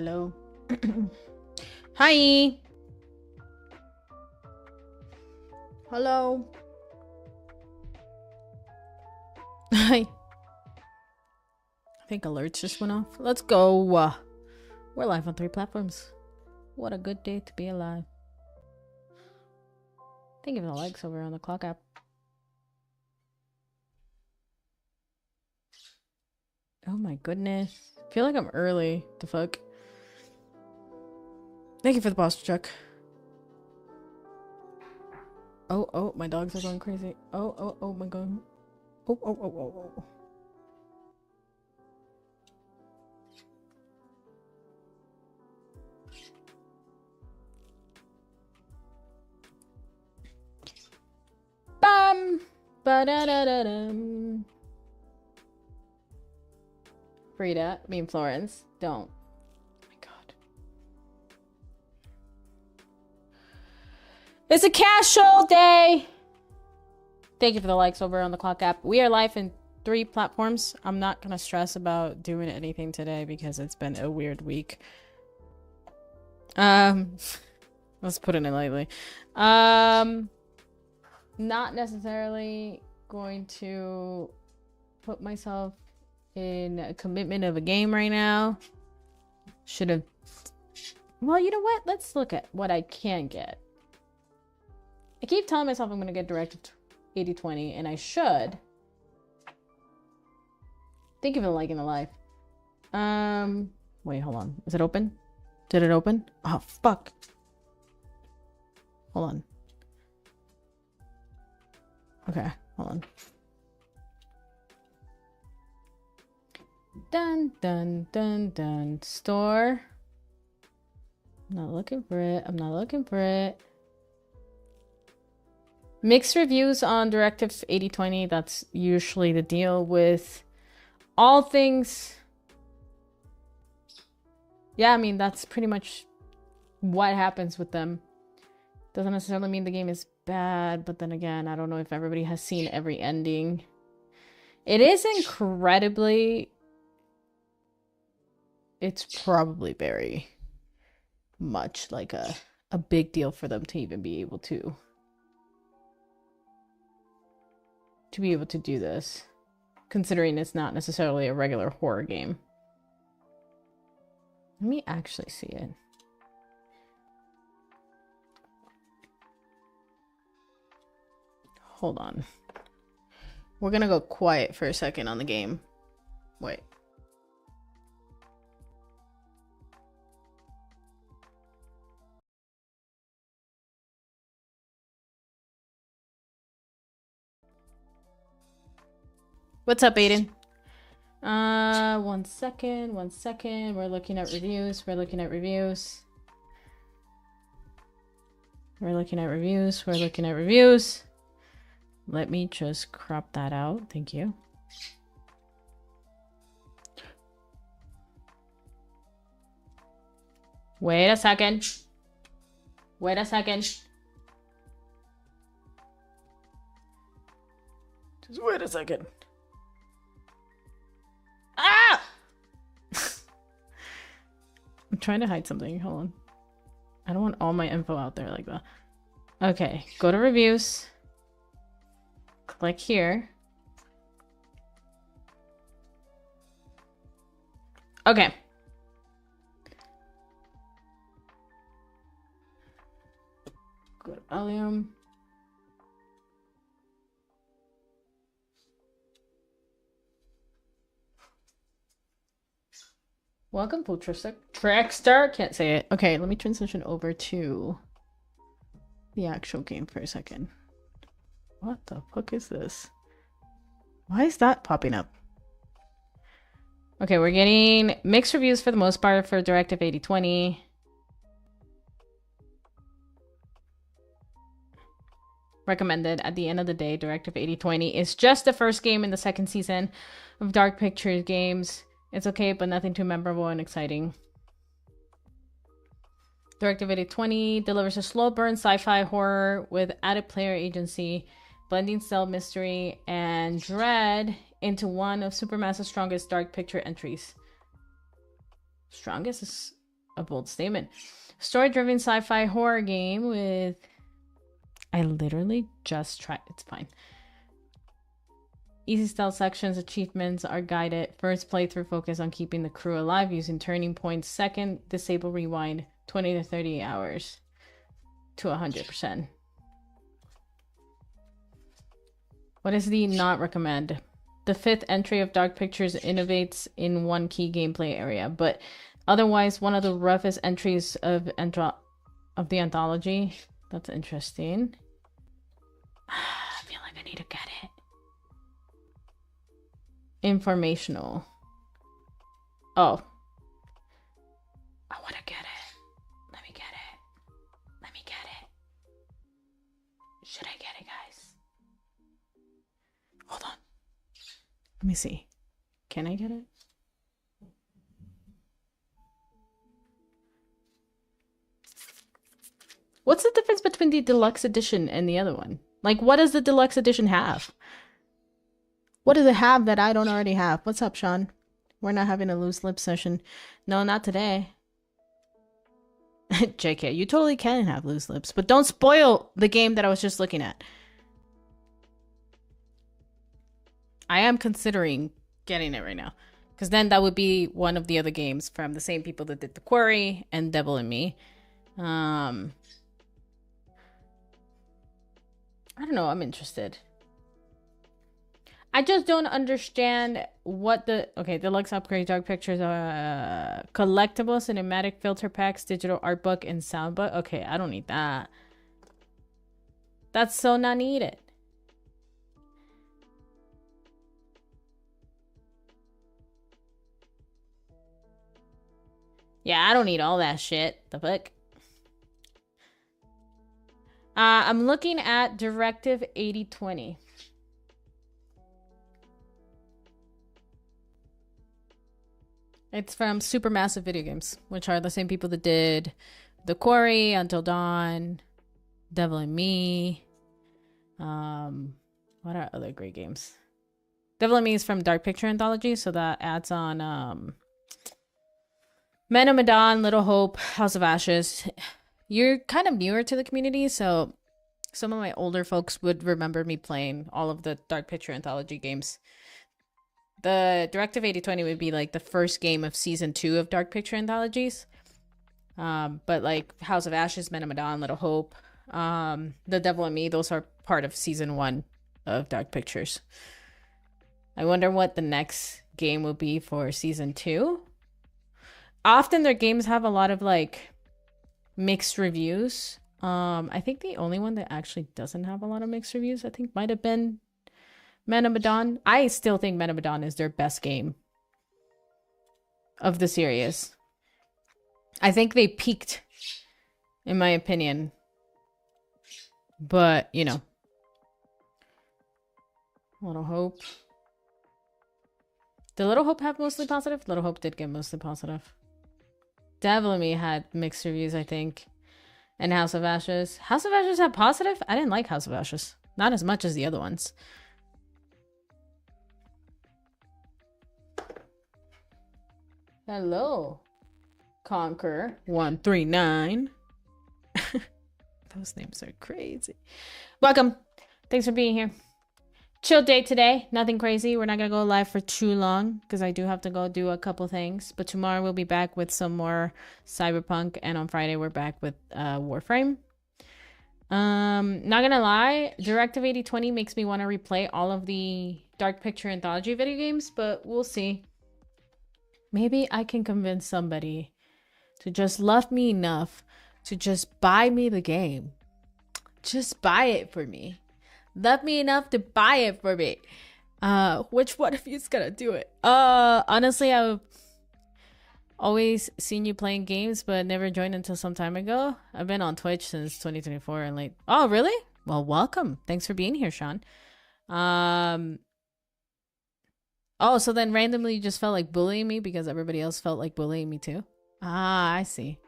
Hello. Hi. Hello. Hi. I think alerts just went off. Let's go. We're live on 3 platforms. What a good day to be alive. Thank you for the likes over on the clock app. Oh my goodness. I feel like I'm early. The fuck? Thank you for the posture check. Oh, my dogs are going crazy. Oh my god. Oh. Bam! Ba-da-da-da-dum. Frida, I mean Florence, don't. Oh my god. It's a casual day! Thank you for the likes over on the clock app. We are live in 3 platforms. I'm not gonna stress about doing anything today because it's been a weird week. Let's put it in lightly. Not necessarily going to put myself in a commitment of a game right now. Should have. Well, you know what? Let's look at what I can get. I keep telling myself I'm going to get directed 80/20, and I should. Thank you for liking the live. Wait, hold on. Is it open? Did it open? Oh, fuck. Hold on. Okay, hold on. Dun. Store. I'm not looking for it. Mixed reviews on Directive 80/20. That's usually the deal with all things. Yeah, I mean, that's pretty much what happens with them. Doesn't necessarily mean the game is bad, but then again, I don't know if everybody has seen every ending. It is incredibly... It's probably very much like a big deal for them to even be able to do this, considering it's not necessarily a regular horror game. Let me actually see it. Hold on. We're gonna go quiet for a second on the game. Wait. What's up, Aiden? One second. We're looking at reviews. Let me just crop that out. Thank you. Wait a second. Just wait a second. Ah! I'm trying to hide something. Hold on. I don't want all my info out there like that. Okay, go to reviews. Click here. Okay. Go to volume. Welcome, full Trackstar. Can't say it. Okay, let me transition over to the actual game for a second. What the fuck is this? Why is that popping up? Okay, we're getting mixed reviews for the most part for Directive 80/20. Recommended. At the end of the day, Directive 80/20 is just the first game in the 2nd season of Dark Pictures games. It's okay, but nothing too memorable and exciting. Directive 80/20 delivers a slow burn sci-fi horror with added player agency, blending stealth, mystery, and dread into one of Supermassive's strongest Dark Picture entries. Strongest is a bold statement. Story-driven sci-fi horror game with... I literally just tried. It's fine. Easy stealth sections, achievements are guided. First playthrough focus on keeping the crew alive using turning points. Second, disable rewind 20 to 30 hours to 100%. What is the not recommend? The 5th entry of Dark Pictures innovates in one key gameplay area, but otherwise one of the roughest entries of the anthology. That's interesting. I feel like I need to get it. Informational. Oh. I want to get it. Let me get it. Let me get it. Should I get it, guys? Hold on. Let me see. Can I get it? What's the difference between the deluxe edition and the other one? Like, what does the deluxe edition have? What does it have that I don't already have? What's up, Sean? We're not having a loose lip session. No, not today. JK, you totally can have loose lips, but don't spoil the game that I was just looking at. I am considering getting it right now, because then that would be one of the other games from the same people that did The Quarry and Devil in Me. I don't know. I'm interested. I just don't understand what the... Okay, deluxe upgrade, Dark Pictures, collectible, cinematic filter packs, digital art book, and sound book. Okay, I don't need that. That's so not needed. Yeah, I don't need all that shit. The fuck? I'm looking at Directive 8020. It's from Supermassive Video Games, which are the same people that did The Quarry, Until Dawn, Devil in Me. What are other great games? Devil in Me is from Dark Picture Anthology, so that adds on Men of Medan, Little Hope, House of Ashes. You're kind of newer to the community, so some of my older folks would remember me playing all of the Dark Picture Anthology games. The Directive 8020 would be like the first game of season 2 of Dark Picture Anthologies. But like House of Ashes, Men of Medan, Little Hope, The Devil in Me, those are part of season 1 of Dark Pictures. I wonder what the next game will be for season 2. Often their games have a lot of like mixed reviews. I think the only one that actually doesn't have a lot of mixed reviews, I think might have been Men of Medan. I still think Men of Medan is their best game of the series. I think they peaked, in my opinion. But, you know. Little Hope. Did Little Hope have mostly positive? Little Hope did get mostly positive. Devil in Me had mixed reviews, I think. And House of Ashes. House of Ashes had positive? I didn't like House of Ashes. Not as much as the other ones. Hello, Conquer 139. Those names are crazy. Welcome. Thanks for being here. Chill day today. Nothing crazy. We're not going to go live for too long because I do have to go do a couple things. But tomorrow we'll be back with some more Cyberpunk. And on Friday we're back with Warframe. Not going to lie. Directive 8020 makes me want to replay all of the Dark Picture Anthology video games. But we'll see. Maybe I can convince somebody to just love me enough to just buy me the game. Just buy it for me. Love me enough to buy it for me. Which one of you's gonna do it? Honestly, I've always seen you playing games, but never joined until some time ago. I've been on Twitch since 2024 and like, oh, really? Well, welcome. Thanks for being here, Sean. Oh, so then randomly you just felt like bullying me because everybody else felt like bullying me too? Ah, I see.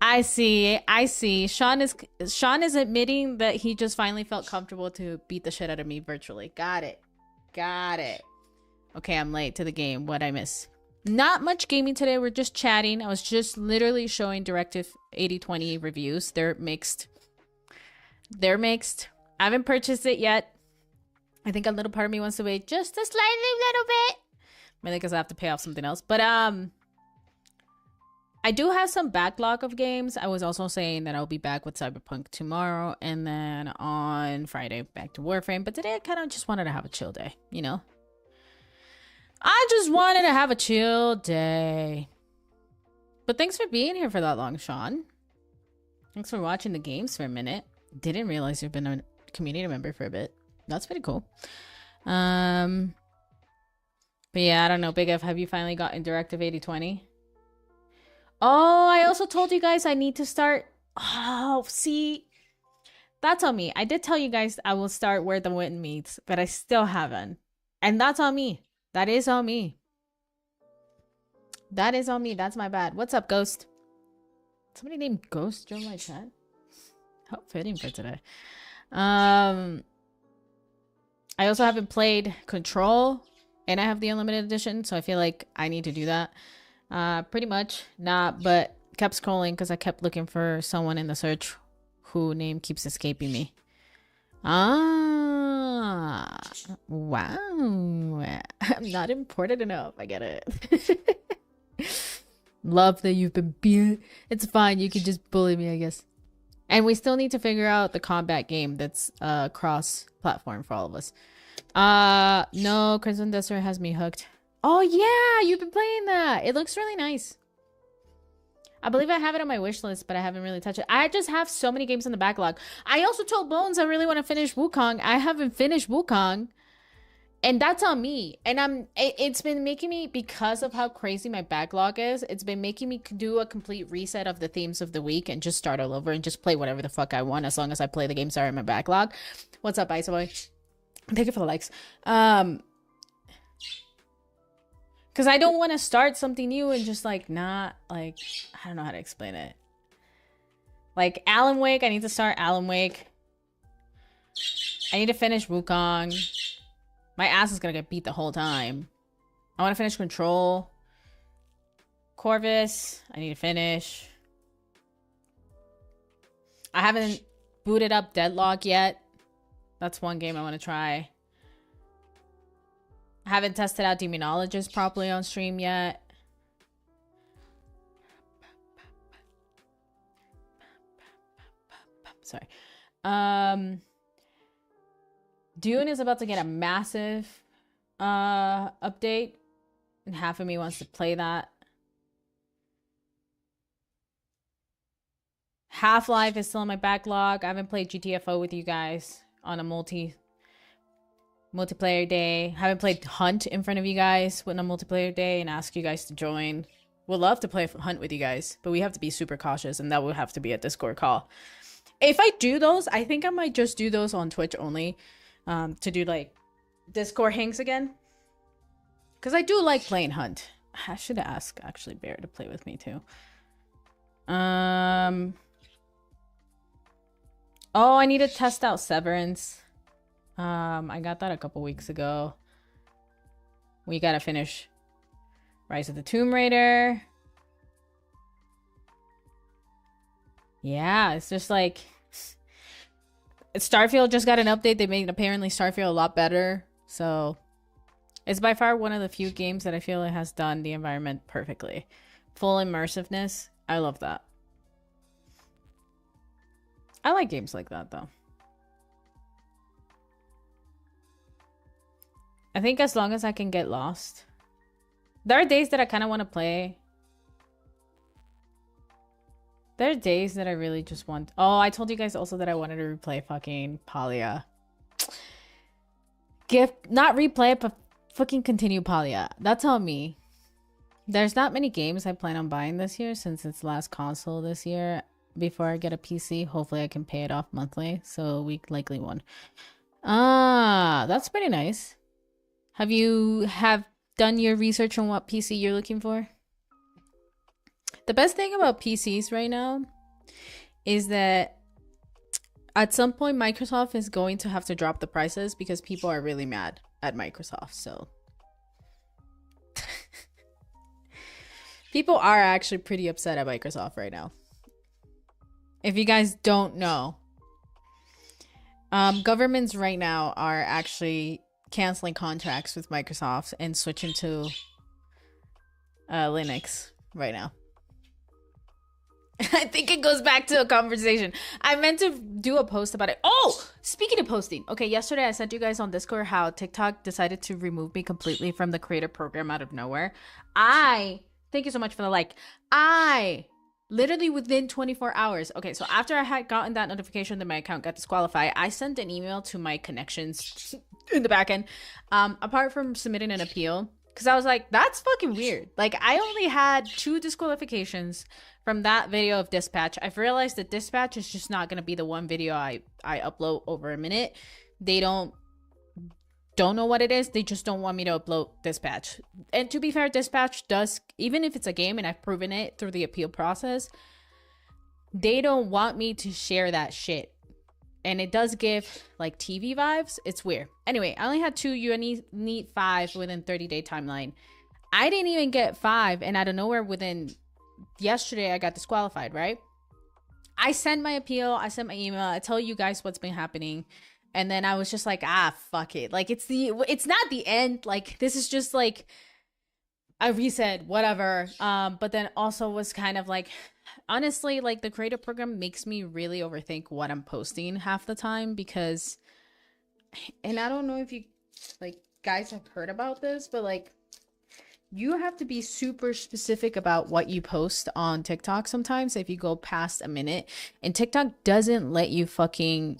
I see. Sean is admitting that he just finally felt comfortable to beat the shit out of me virtually. Got it. Okay, I'm late to the game. What'd I miss? Not much gaming today. We're just chatting. I was just literally showing Directive 8020 reviews. They're mixed. They're mixed. I haven't purchased it yet. I think a little part of me wants to wait just a slightly little bit. Mainly because I have to pay off something else. But I do have some backlog of games. I was also saying that I'll be back with Cyberpunk tomorrow. And then on Friday, back to Warframe. But today I kind of just wanted to have a chill day, you know? I just wanted to have a chill day. But thanks for being here for that long, Sean. Thanks for watching the games for a minute. Didn't realize you've been a community member for a bit. That's pretty cool. But yeah, I don't know. Big F, have you finally gotten Directive 8020? Oh, I also told you guys I need to start. Oh, see, that's on me. I did tell you guys I will start Where the Wind Meets, but I still haven't. And that's on me. That is on me. That is on me. That's my bad. What's up, Ghost? Somebody named Ghost joined my chat. How fitting for today. I also haven't played Control, and I have the Unlimited Edition, so I feel like I need to do that. Pretty much not, but kept scrolling because I kept looking for someone in the search who name keeps escaping me. Ah, wow. I'm not important enough. I get it. Love that you've been being. It's fine. You can just bully me, I guess. And we still need to figure out the combat game that's cross-platform for all of us. No, Crimson Desert has me hooked. Oh yeah, you've been playing that. It looks really nice. I believe I have it on my wish list, but I haven't really touched it. I just have so many games in the backlog. I also told Bones I really want to finish Wukong. I haven't finished Wukong. And that's on me. And it's been making me, because of how crazy my backlog is, it's been making me do a complete reset of the themes of the week and just start all over and just play whatever the fuck I want as long as I play the games that are in my backlog. What's up, Ice Boy? Thank you for the likes. Because I don't want to start something new and just like not like, I don't know how to explain it. Like Alan Wake, I need to start Alan Wake. I need to finish Wukong. My ass is gonna get beat the whole time. I want to finish Control. Corvus, I need to finish. I haven't booted up Deadlock yet. That's one game I want to try. I haven't tested out Demonologist properly on stream yet. Sorry. Dune is about to get a massive update, and half of me wants to play that. Half-Life is still in my backlog. I haven't played GTFO with you guys on a multiplayer day. Haven't played Hunt in front of you guys with a multiplayer day and ask you guys to join. Would love to play Hunt with you guys, but we have to be super cautious, and that would have to be a Discord call. If I do those, I think I might just do those on Twitch only, to do like Discord hangs again, because I do like playing Hunt. I should ask actually Bear to play with me too. Oh, I need to test out Severance. I got that a couple weeks ago. We gotta finish Rise of the Tomb Raider. Yeah, it's just like Starfield just got an update. They made apparently Starfield a lot better. So it's by far one of the few games that I feel it has done the environment perfectly. Full immersiveness. I love that. I like games like that though. I think as long as I can get lost. There are days that I kind of want to play. There are days that I really just want... Oh, I told you guys also that I wanted to replay fucking Palia. Not replay it, but fucking continue Palia. That's on me. There's not many games I plan on buying this year since it's last console this year. Before I get a PC, hopefully I can pay it off monthly. So we likely won. Ah, that's pretty nice. Have you done your research on what PC you're looking for? The best thing about PCs right now is that at some point Microsoft is going to have to drop the prices because people are really mad at Microsoft. So People are actually pretty upset at Microsoft right now. If you guys don't know, governments right now are actually canceling contracts with Microsoft and switching to Linux right now. I think it goes back to a conversation. I meant to do a post about it. Oh, speaking of posting. Okay, yesterday I sent you guys on Discord how TikTok decided to remove me completely from the creator program out of nowhere. Thank you so much for the like. Literally within 24 hours. Okay, so after I had gotten that notification that my account got disqualified, I sent an email to my connections in the back end. Apart from submitting an appeal, because I was like, that's fucking weird. Like, I only had 2 disqualifications from that video of Dispatch. I've realized that Dispatch is just not going to be the one video I upload over a minute. They don't know what it is. They just don't want me to upload Dispatch. And to be fair, Dispatch does, even if it's a game and I've proven it through the appeal process, they don't want me to share that shit. And it does give like TV vibes. It's weird. Anyway, I only had 2. You need 5 within 30-day timeline. I didn't even get 5, and out of nowhere yesterday I got disqualified, right? I sent my appeal, I sent my email, I tell you guys what's been happening, and then I was just like, fuck it. Like, it's not the end. Like, this is just like I reset, whatever. But then also was kind of like, honestly, like, the creator program makes me really overthink what I'm posting half the time, because, and I don't know if you like guys have heard about this, but like, you have to be super specific about what you post on TikTok sometimes if you go past a minute, and TikTok doesn't let you fucking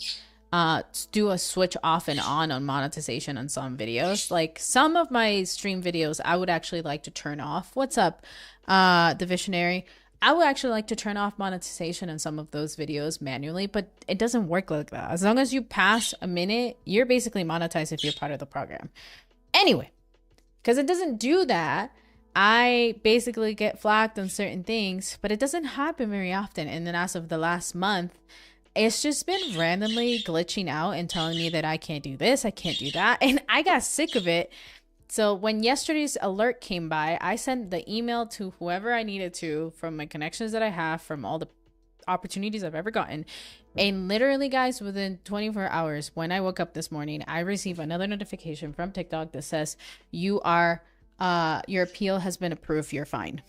do a switch off and on monetization on some videos. Like, some of my stream videos I would actually like to turn off. What's up, the Visionary? I would actually like to turn off monetization on some of those videos manually, but it doesn't work like that. As long as you pass a minute, you're basically monetized if you're part of the program. Anyway, because it doesn't do that, I basically get flagged on certain things, but it doesn't happen very often. And then as of the last month, it's just been randomly glitching out and telling me that I can't do this, I can't do that. And I got sick of it. So when yesterday's alert came by, I sent the email to whoever I needed to from my connections that I have from all the opportunities I've ever gotten. And literally, guys, within 24 hours, when I woke up this morning, I received another notification from TikTok that says, your appeal has been approved, you're fine.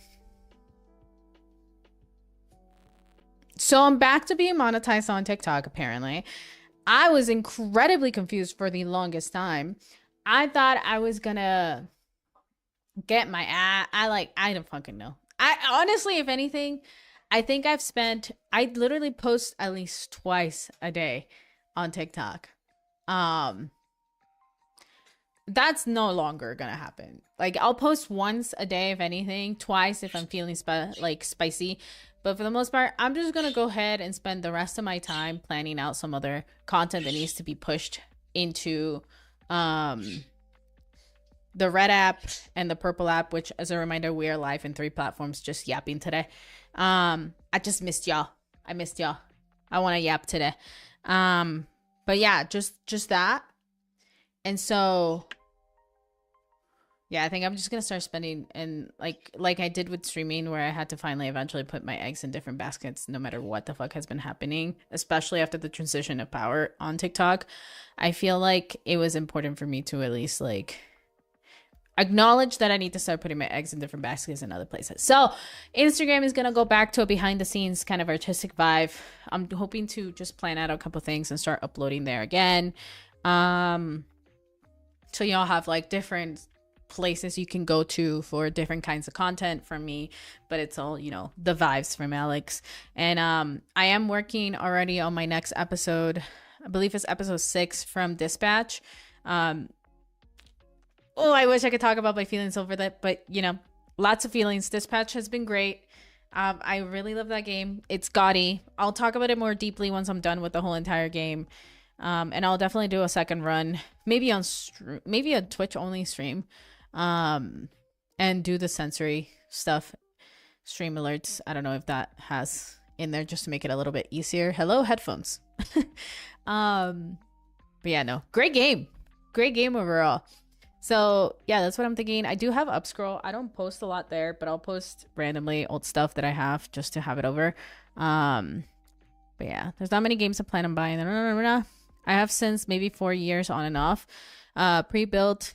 So I'm back to being monetized on TikTok, apparently. I was incredibly confused for the longest time. I thought I was gonna get my I don't fucking know. I honestly, if anything, I think I literally post at least twice a day on TikTok. That's no longer gonna happen. Like, I'll post once a day, if anything, twice if I'm feeling spicy. But for the most part, I'm just gonna go ahead and spend the rest of my time planning out some other content that needs to be pushed into the red app and the purple app, which, as a reminder, we are live in 3 platforms, just yapping today. I just missed y'all. I want to yap today. But yeah, just that. And so yeah, I think I'm just gonna start spending, and like I did with streaming, where I had to finally eventually put my eggs in different baskets no matter what the fuck has been happening, especially after the transition of power on TikTok. I feel like it was important for me to at least like acknowledge that I need to start putting my eggs in different baskets in other places. So Instagram is gonna go back to a behind the scenes kind of artistic vibe. I'm hoping to just plan out a couple things and start uploading there again. So y'all have like different places you can go to for different kinds of content from me, but it's all, you know, the vibes from Alex. And I am working already on my next episode. I believe it's episode 6 from Dispatch. I wish I could talk about my feelings over that, but you know, lots of feelings. Dispatch has been great. I really love that game. It's gaudy. I'll talk about it more deeply once I'm done with the whole entire game. And I'll definitely do a second run, maybe on maybe a Twitch only stream, and do the sensory stuff, stream alerts. I don't know if that has in there just to make it a little bit easier. Hello, headphones. But yeah, no, great game overall. So yeah, that's what I'm thinking. I do have Upscroll. I don't post a lot there, but I'll post randomly old stuff that I have just to have it over. But yeah, there's not many games I plan on buying. I have since maybe 4 years on and off. Pre-built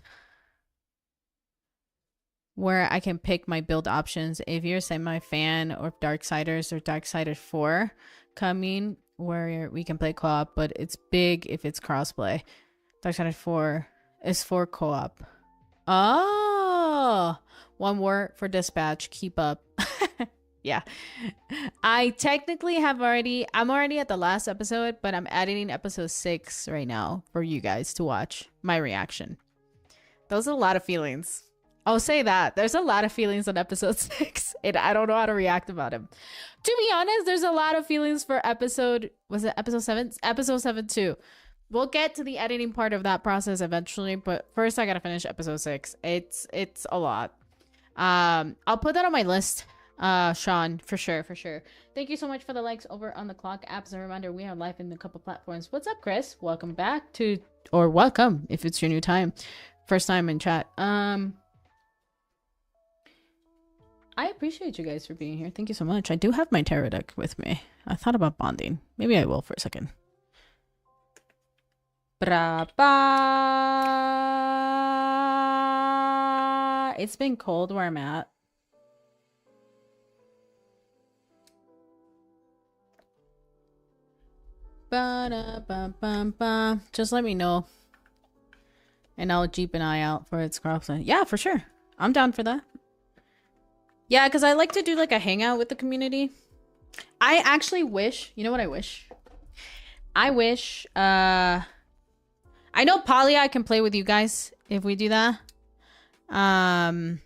where I can pick my build options. If you're a semi-fan or Darksiders or Darksiders 4 coming, where we can play co-op, but it's big if it's crossplay. Darksiders 4 is for co-op. Oh, one word for dispatch. Keep up. Yeah. I technically I'm already at the last episode, but I'm editing episode 6 right now for you guys to watch my reaction. Those are a lot of feelings. I'll say that. There's a lot of feelings on episode 6, and I don't know how to react about them. To be honest, there's a lot of feelings for episode 7? Episode 7 too. We'll get to the editing part of that process eventually, but first I gotta finish episode 6. It's a lot. I'll put that on my list, Sean, for sure. Thank you so much for the likes over on the Clock app. As a reminder, we have live in a couple platforms. What's up, Chris? Welcome back to, or welcome if it's your new time, first time in chat. I appreciate you guys for being here. Thank you so much. I do have my tarot deck with me. I thought about bonding. Maybe I will for a second. It's been cold where I'm at. Just let me know. And I'll keep an eye out for its crossplay. Yeah, for sure. I'm down for that. Yeah, because I like to do like a hangout with the community. I actually wish, you know what I wish? I wish, I know Poly I can play with you guys if we do that. And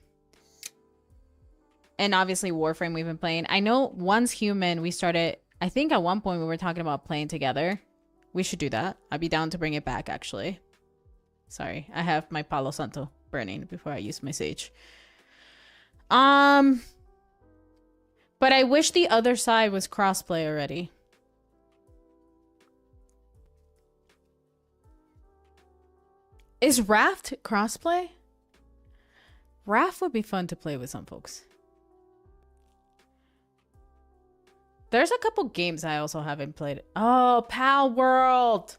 obviously Warframe we've been playing. I know Once Human we started, I think at one point we were talking about playing together. We should do that. I'd be down to bring it back actually. Sorry, I have my Palo Santo burning before I use my Sage. But I wish the other side was crossplay already. Is Raft crossplay? Raft would be fun to play with some folks. There's a couple games I also haven't played. Oh, Pal World.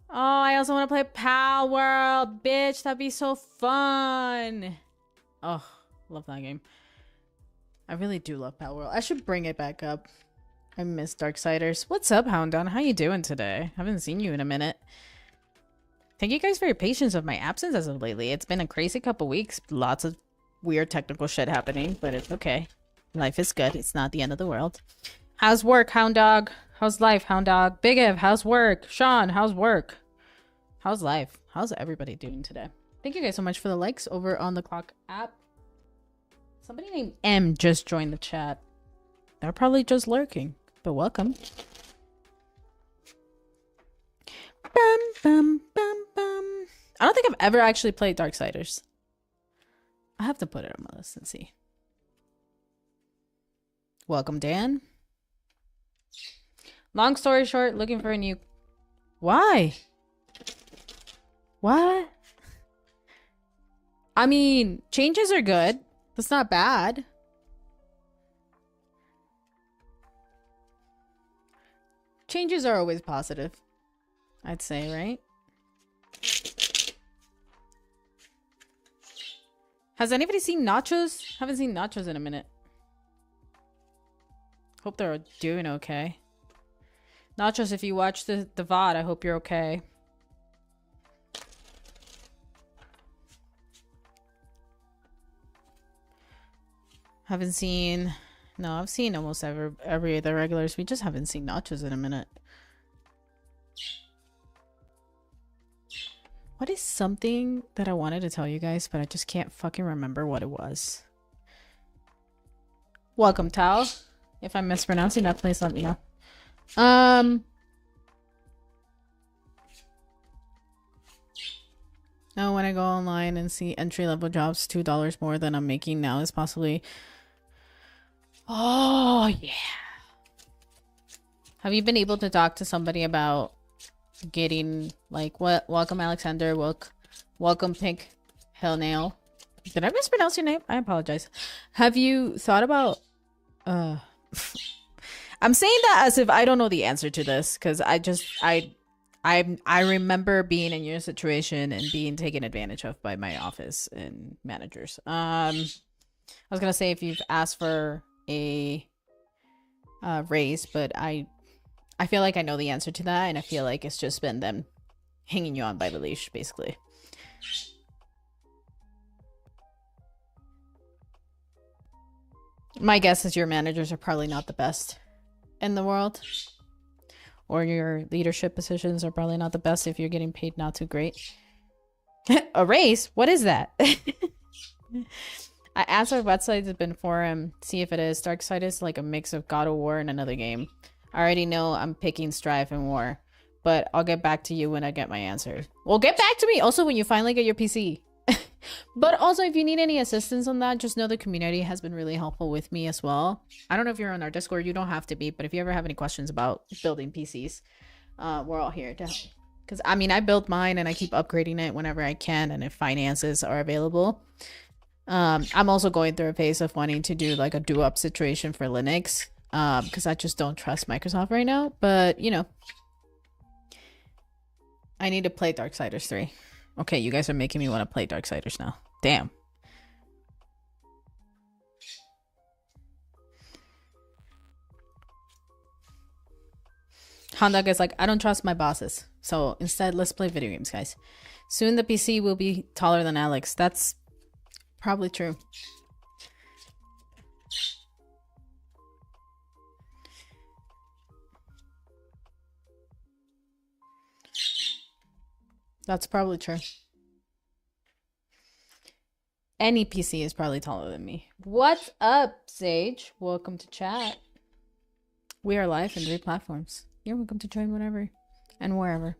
Oh, I also want to play Pal World. Bitch, that'd be so fun. Oh, love that game. I really do love Pal World. I should bring it back up. I miss Darksiders. What's up, Houndon? How you doing today? Haven't seen you in a minute. Thank you guys for your patience of my absence as of lately. It's been a crazy couple weeks. Lots of weird technical shit happening, but it's okay. Life is good. It's not the end of the world. How's work, Hound Dog? How's life, Hound Dog? Big Ev, how's work? Sean, how's work? How's life? How's everybody doing today? Thank you guys so much for the likes over on the Clock app. Somebody named M just joined the chat. They're probably just lurking, but welcome. Bum, bum, bum, bum. I don't think I've ever actually played Darksiders. I have to put it on my list and see. Welcome, Dan. Long story short, looking for a new... Why? What? I mean, changes are good. That's not bad. Changes are always positive, I'd say, right? Has anybody seen Nachos? Haven't seen Nachos in a minute. Hope they're doing okay. Nachos, if you watch the VOD, I hope you're okay. Haven't seen... No, I've seen almost every of the regulars. We just haven't seen Nachos in a minute. What is something that I wanted to tell you guys, but I just can't fucking remember what it was. Welcome, Tao. If I'm mispronouncing that, please let me know. Now when I go online and see entry-level jobs $2 more than I'm making now is possibly... Oh, yeah. Have you been able to talk to somebody about getting, like, what? Welcome, Alexander. Welcome, Pink Hell nail. Did I mispronounce your name? I apologize. Have you thought about I'm saying that as if I don't know the answer to this, because I remember being in your situation and being taken advantage of by my office and managers. I was gonna say if you've asked for a raise, but I feel like I know the answer to that, and I feel like it's just been them hanging you on by the leash, basically. My guess is your managers are probably not the best in the world, or your leadership positions are probably not the best if you're getting paid not too great. A raise? What is that? I asked our websites have been forum, see if it is. Darksiders is like a mix of God of War and another game. I already know I'm picking Strife and War, but I'll get back to you when I get my answer. Well, get back to me also when you finally get your PC. But also, if you need any assistance on that, just know the community has been really helpful with me as well. I don't know if you're on our Discord, you don't have to be, but if you ever have any questions about building PCs, we're all here to help. Because, I mean, I built mine and I keep upgrading it whenever I can and if finances are available. I'm also going through a phase of wanting to do like a do-up situation for Linux, because I just don't trust Microsoft right now. But, you know, I need to play Darksiders 3. Okay, you guys are making me want to play Darksiders now. Damn. Honda is like, I don't trust my bosses. So instead, let's play video games, guys. Soon the PC will be taller than Alex. That's probably true. That's probably true. Any PC is probably taller than me. What's up, Sage? Welcome to chat. We are live in 3 platforms. You're welcome to join whenever and wherever.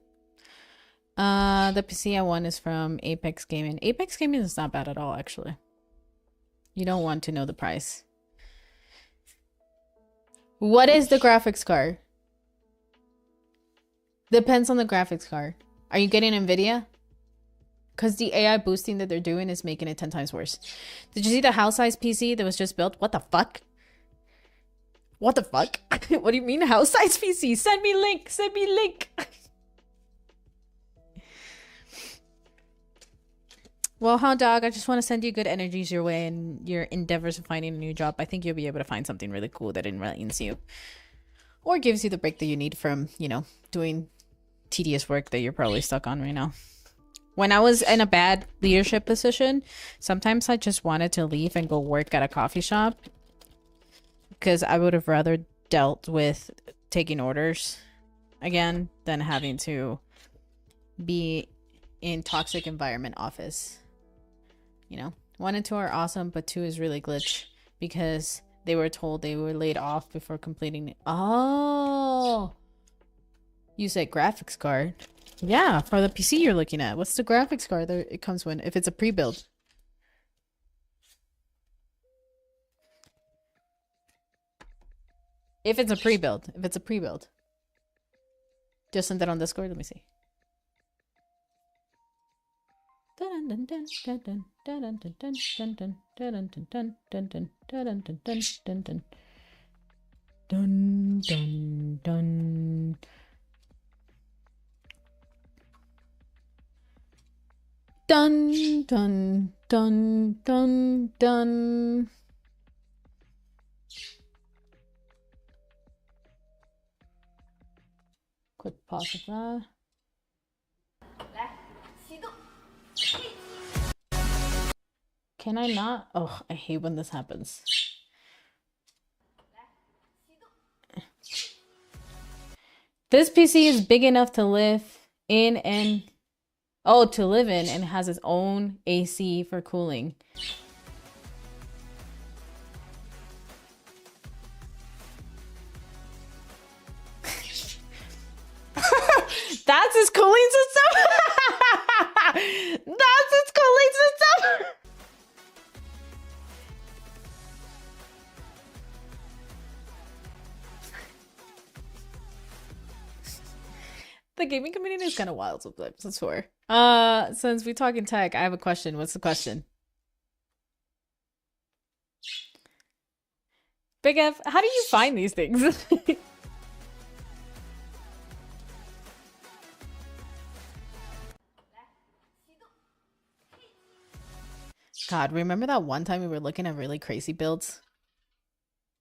The PC I won is from Apex Gaming. Apex Gaming is not bad at all, actually. You don't want to know the price. What is the graphics card? Depends on the graphics card. Are you getting NVIDIA? Because the AI boosting that they're doing is making it 10 times worse. Did you see the house-size PC that was just built? What the fuck? What the fuck? What do you mean house-size PC? Send me link! Send me link! Well, Hound Dog, I just want to send you good energies your way in your endeavors of finding a new job. I think you'll be able to find something really cool that enlightens you. Or gives you the break that you need from, you know, doing tedious work that you're probably stuck on right now. When I was in a bad leadership position, sometimes I just wanted to leave and go work at a coffee shop. Because I would have rather dealt with taking orders again than having to be in toxic environment office. You know, 1 and 2 are awesome, but 2 is really glitch because they were told they were laid off before completing it. Oh, you said graphics card. Yeah, for the PC you're looking at. What's the graphics card that it comes with if it's a pre-build? If it's a pre-build. If it's a pre-build. Just send that on Discord. Let me see. Dun dun dun. Dun dun dun dun dun. Quick pause of that. Can I not? Oh, I hate when this happens. This PC is big enough to live in and... Oh, to live in and has its own AC for cooling. That's its cooling system? That's its cooling system? The gaming community is kind of wild sometimes, I swear. Since we talking tech, I have a question. What's the question? Big F, how do you find these things? God, remember that one time we were looking at really crazy builds?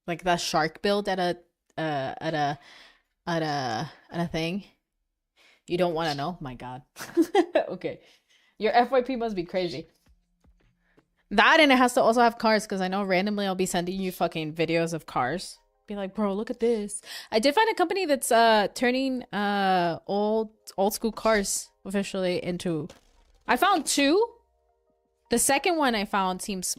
Like that shark build at a thing? You don't want to know? My God. Okay. Your FYP must be crazy. That, and it has to also have cars, because I know randomly I'll be sending you fucking videos of cars. Be like, bro, look at this. I did find a company that's turning old school cars officially into... I found two. The second one I found seems...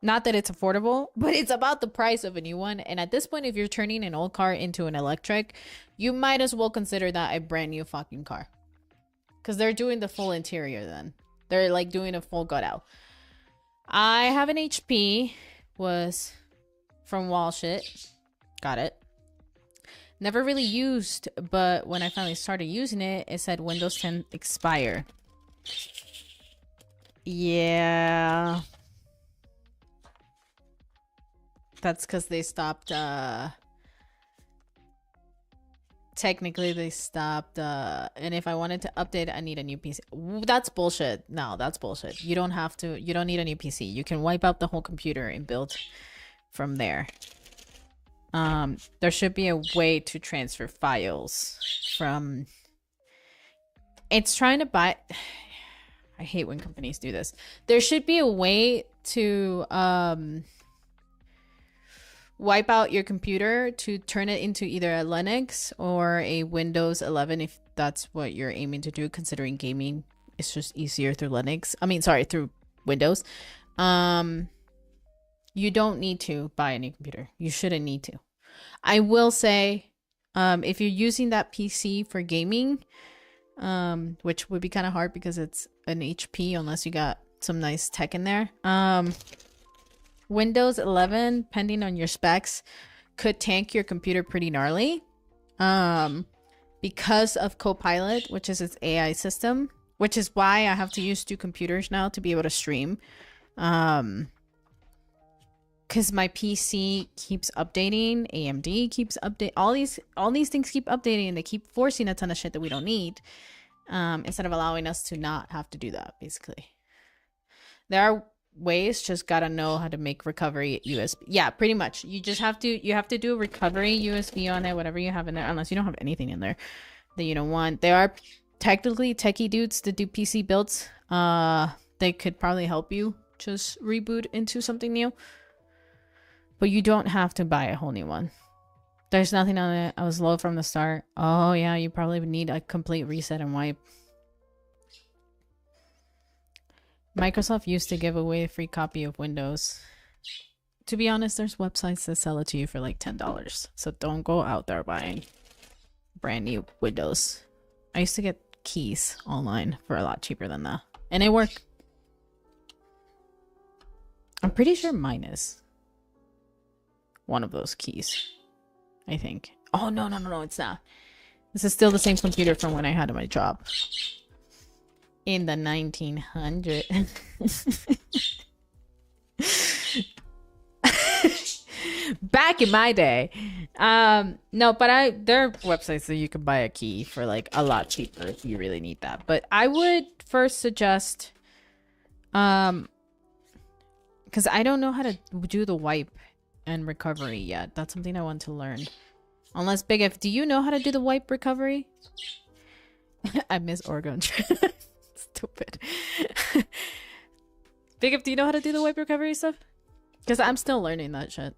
Not that it's affordable, but it's about the price of a new one. And at this point, if you're turning an old car into an electric, you might as well consider that a brand new fucking car. Because they're doing the full interior then. They're like doing a full gut out. I have an HP. Was from wall shit. Got it. Never really used, but when I finally started using it, it said Windows 10 expire. Yeah. That's because they stopped, technically they stopped, and if I wanted to update, I need a new PC. That's bullshit. No, that's bullshit. You don't have to, you don't need a new PC. You can wipe out the whole computer and build from there. There should be a way to transfer files from... It's trying to buy... I hate when companies do this. There should be a way to, wipe out your computer to turn it into either a Linux or a Windows 11 if that's what you're aiming to do, considering gaming is just easier through Linux. I mean, sorry, through Windows. You don't need to buy a new computer. You shouldn't need to. I will say, if you're using that PC for gaming, which would be kind of hard because it's an HP unless you got some nice tech in there. Windows 11, depending on your specs, could tank your computer pretty gnarly. Because of Copilot, which is its AI system, which is why I have to use two computers now to be able to stream. Because my PC keeps updating, AMD keeps updating, all these things keep updating, and they keep forcing a ton of shit that we don't need, instead of allowing us to not have to do that. Basically, there are ways, just gotta know how to make recovery USB. Yeah, pretty much. You just have to do a recovery USB on it, whatever you have in there, unless you don't have anything in there that you don't want. There are technically techie dudes that do PC builds. They could probably help you just reboot into something new, but you don't have to buy a whole new one. There's nothing on it. I was low from the start. Oh yeah, you probably would need a complete reset and wipe. Microsoft used to give away a free copy of Windows. To be honest, there's websites that sell it to you for like $10. So don't go out there buying brand new Windows. I used to get keys online for a lot cheaper than that. And it worked. I'm pretty sure mine is one of those keys. I think. Oh, no, it's not. This is still the same computer from when I had my job. In the 1900s. Back in my day. No, but there are websites that you can buy a key for like a lot cheaper if you really need that. But I would first suggest, because I don't know how to do the wipe and recovery yet. That's something I want to learn. Unless Big F, do you know how to do the wipe recovery? I miss Oregon. Stupid. Big Up, do you know how to do the wipe recovery stuff? Because I'm still learning that shit.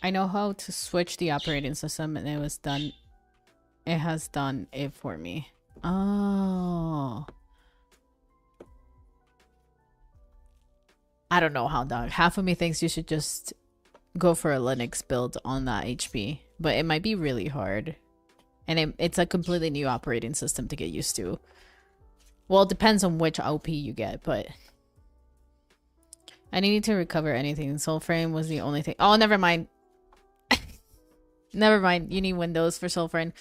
I know how to switch the operating system, and it was done. It has done it for me. Oh. I don't know how, dog. Half of me thinks you should just go for a Linux build on that HP, but it might be really hard. And it's a completely new operating system to get used to. Well, it depends on which OP you get, but I needed to recover anything. Soulframe was the only thing. Oh, never mind. Never mind. You need Windows for Soulframe.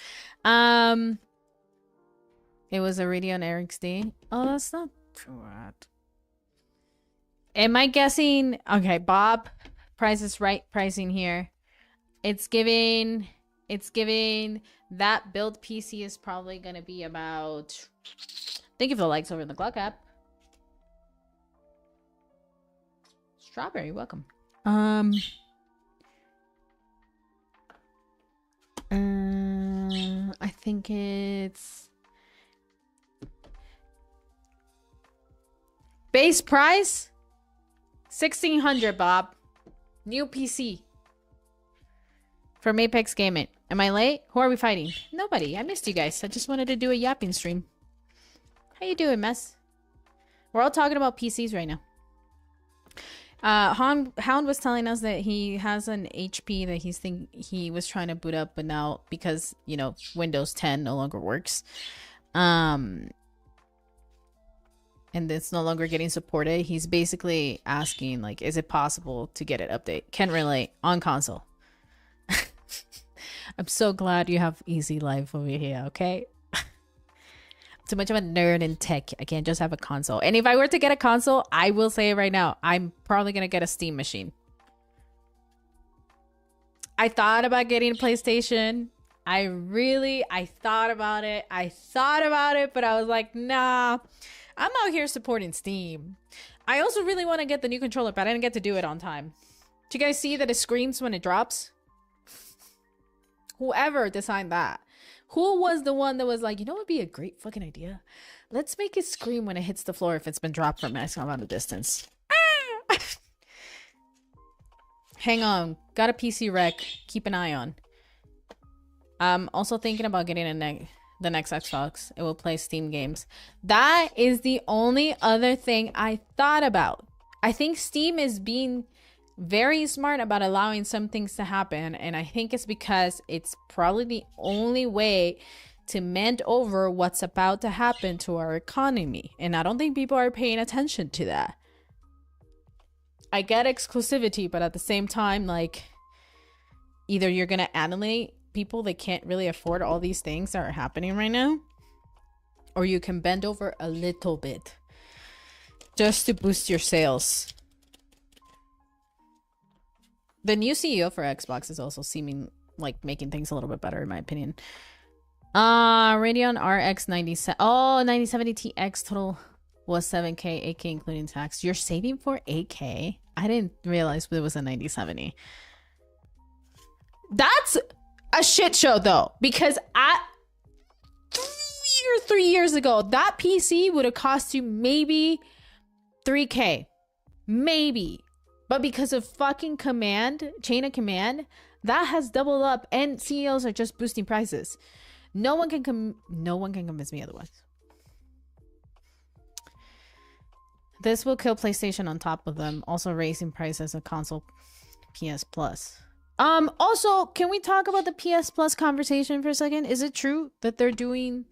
It was a Radeon RXD. Oh, that's not bad. Am I guessing? Okay, Bob. Price is right pricing here. It's giving that build PC is probably going to be about, thank you for the likes over in the Glock app. Strawberry, welcome. I think it's base price 1,600, Bob. New PC from Apex Gaming. Am I late? Who are we fighting? Nobody. I missed you guys. I just wanted to do a yapping stream. How you doing, mess? We're all talking about PCs right now. Hound was telling us that he has an HP that he was trying to boot up, but now because, you know, Windows 10 no longer works, and it's no longer getting supported, he's basically asking, like, is it possible to get it update? Can't relate on console. I'm so glad you have easy life over here, okay? Too much of a nerd in tech. I can't just have a console. And if I were to get a console, I will say it right now, I'm probably gonna get a Steam machine. I thought about getting a PlayStation. I thought about it. But I was like, nah. I'm out here supporting Steam. I also really want to get the new controller, but I didn't get to do it on time. Do you guys see that it screams when it drops? Whoever designed that. Who was the one that was like, you know what would be a great fucking idea? Let's make it scream when it hits the floor if it's been dropped from X amount of distance. Ah! Hang on. Got a PC rec. Keep an eye on. I'm also thinking about getting the next Xbox. It will play Steam games. That is the only other thing I thought about. I think Steam is being very smart about allowing some things to happen, and I think it's because it's probably the only way to mend over what's about to happen to our economy, and I don't think people are paying attention to that. I get exclusivity, but at the same time, like, either you're gonna alienate people that can't really afford all these things that are happening right now, or you can bend over a little bit just to boost your sales. The new CEO for Xbox is also seeming like making things a little bit better, in my opinion. Radeon RX 97. Oh, 9070 TX total was 7K, 8K including tax. You're saving for 8K? I didn't realize it was a 9070. That's a shit show though, because at 3 years ago, that PC would have cost you maybe 3K. Maybe. But because of fucking chain of command, that has doubled up, and CEOs are just boosting prices. No one can convince me otherwise. This will kill PlayStation on top of them, also raising prices of console PS Plus. Also, can we talk about the PS Plus conversation for a second? Is it true that they're doing,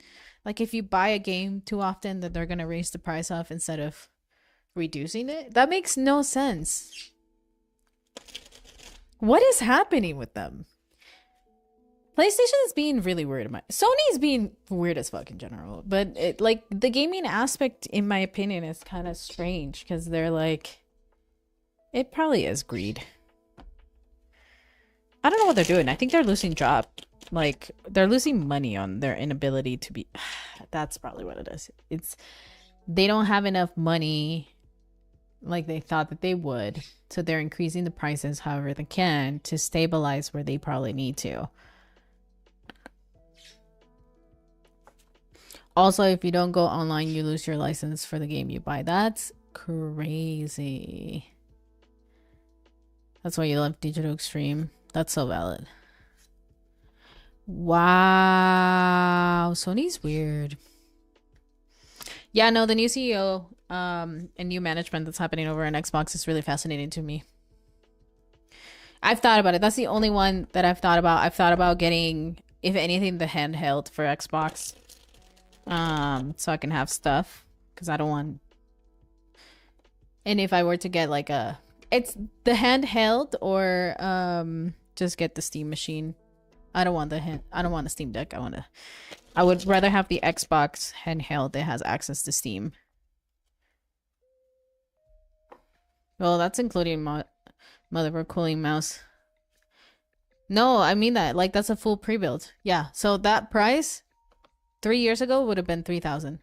like, if you buy a game too often, that they're gonna raise the price off instead of reducing it? That makes no sense. What is happening with them? PlayStation is being really weird. Sony's being weird as fuck in general, but like the gaming aspect, in my opinion, is kind of strange because they're like, it probably is greed. I don't know what they're doing. I think they're losing job. Like, they're losing money on their inability to be. That's probably what it is. It's they don't have enough money like they thought that they would, so they're increasing the prices however they can to stabilize where they probably need to. Also, if you don't go online, you lose your license for the game you buy. That's crazy. That's why you love Digital Extreme. That's so valid. Wow, Sony's weird. Yeah, no, the new CEO and new management that's happening over on Xbox is really fascinating to me. I've thought about it. That's the only one that I've thought about. I've thought about getting, if anything, the handheld for Xbox. So I can have stuff. Because I don't want... And if I were to get like a... It's the handheld or just get the Steam machine. I don't want the Steam Deck. I would rather have the Xbox handheld that has access to Steam. Well, that's including motherboard, cooling, mouse. No, I mean that. Like, that's a full pre-build. Yeah, so that price 3 years ago would have been $3,000.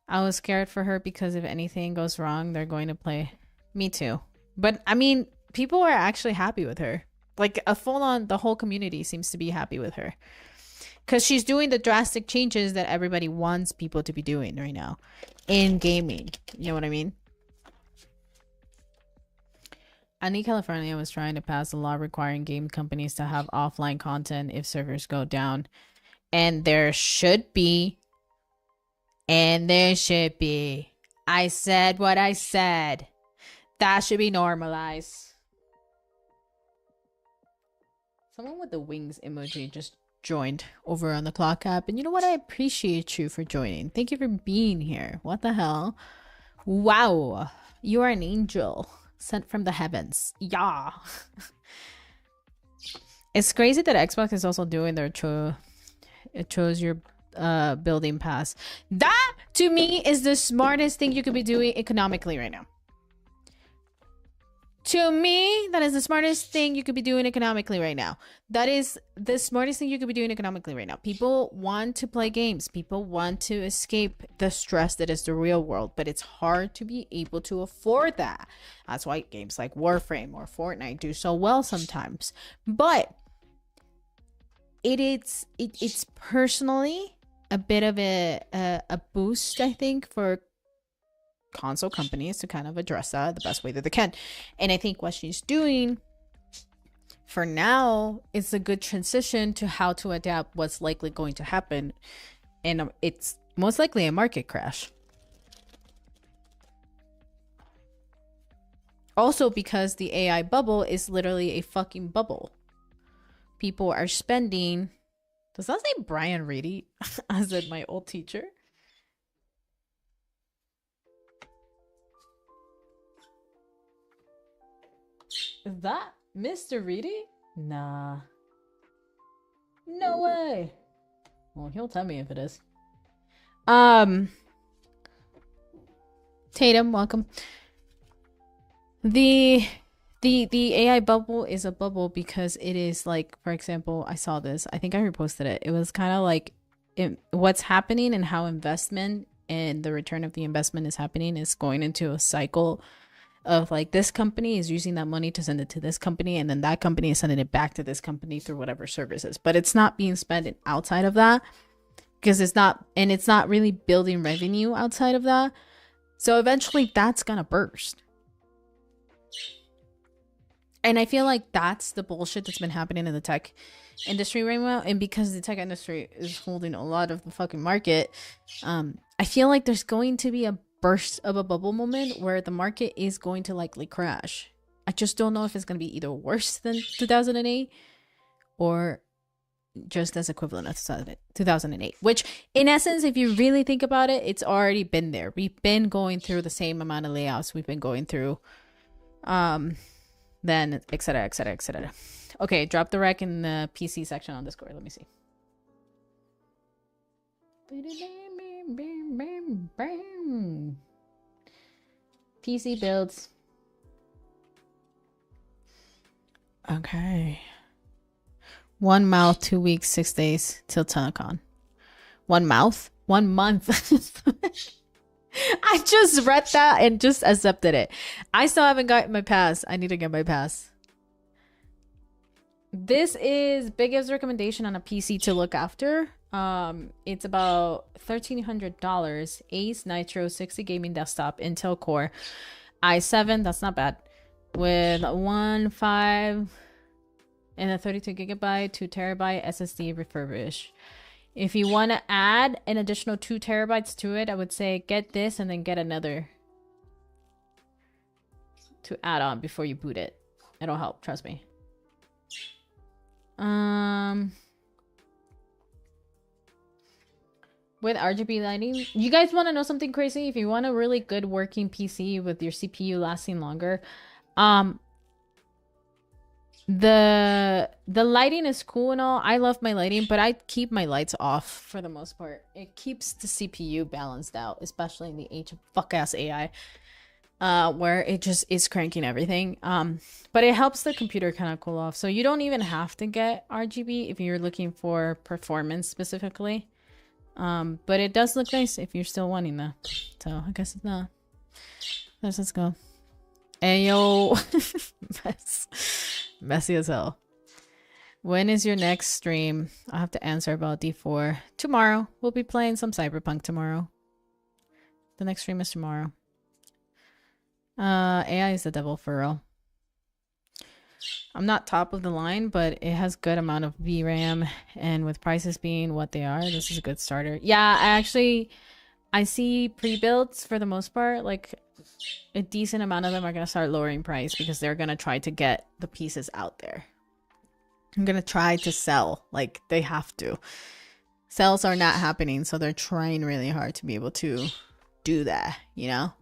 I was scared for her because if anything goes wrong, they're going to play. Me too. But, I mean, people are actually happy with her. Like, the whole community seems to be happy with her. Because she's doing the drastic changes that everybody wants people to be doing right now. In gaming. You know what I mean? I think California was trying to pass a law requiring game companies to have offline content if servers go down. And there should be. And there should be. I said what I said. That should be normalized. Someone with the wings emoji just joined over on the Clock app. And you know what? I appreciate you for joining. Thank you for being here. What the hell? Wow. You are an angel. Sent from the heavens. Yeah. It's crazy that Xbox is also doing their it chose your building pass. That to me is the smartest thing you could be doing economically right now. To me, that is the smartest thing you could be doing economically right now. That is the smartest thing you could be doing economically right now. People want to play games. People want to escape the stress that is the real world. But it's hard to be able to afford that. That's why games like Warframe or Fortnite do so well sometimes. But it's personally a bit of a boost, I think, for console companies to kind of address that the best way that they can. And I think what she's doing for now is a good transition to how to adapt what's likely going to happen. And it's most likely a market crash. Also because the AI bubble is literally a fucking bubble. People are spending... Does that say Brian Reedy? As in my old teacher? Is that Mr. Reedy? Nah. No way. Well, he'll tell me if it is. Tatum, welcome. The AI bubble is a bubble because it is like, for example, I saw this. I think I reposted it. It was kind of like what's happening and how investment and the return of the investment is happening is going into a cycle of like this company is using that money to send it to this company and then that company is sending it back to this company through whatever services, but it's not being spent outside of that because it's not really building revenue outside of that. So eventually that's gonna burst. And I feel like that's the bullshit that's been happening in the tech industry right now. And because the tech industry is holding a lot of the fucking market, I feel like there's going to be a burst of a bubble moment where the market is going to likely crash. I just don't know if it's going to be either worse than 2008 or just as equivalent as 2008, which in essence, if you really think about it, it's already been there. We've been going through the same amount of layoffs we've been going through, then etc, etc, etc. Okay, drop the rec in the PC section on Discord. Let me see. PC builds. Okay. 1 mouth, 2 weeks, 6 days till TennoCon. 1 mouth? 1 month. I just read that and just accepted it. I still haven't gotten my pass. I need to get my pass. This is Big Ev's recommendation on a PC to look after. It's about $1,300. Ace Nitro 60 gaming desktop, Intel Core, i7. That's not bad. With 1.5 and a 32 gigabyte, 2 terabyte SSD refurbished. If you want to add an additional 2 terabytes to it, I would say get this and then get another to add on before you boot it. It'll help, trust me. With RGB lighting, you guys want to know something crazy? If you want a really good working PC with your CPU lasting longer, the lighting is cool and all. I love my lighting, but I keep my lights off for the most part. It keeps the CPU balanced out, especially in the age of fuck-ass AI, where it just is cranking everything. But it helps the computer kind of cool off. So you don't even have to get RGB if you're looking for performance specifically. But it does look nice if you're still wanting that. So I guess it's not. Let's go. Ayo. Messy as hell. When is your next stream? I'll have to answer about D4. Tomorrow. We'll be playing some Cyberpunk tomorrow. The next stream is tomorrow. AI is the devil for real. I'm not top of the line, but it has good amount of VRAM, and with prices being what they are, this is a good starter. Yeah, I see pre-builds for the most part. Like a decent amount of them are gonna start lowering price because they're gonna try to get the pieces out there. I'm gonna try to sell, like they have to. Sales are not happening, so they're trying really hard to be able to do that, you know?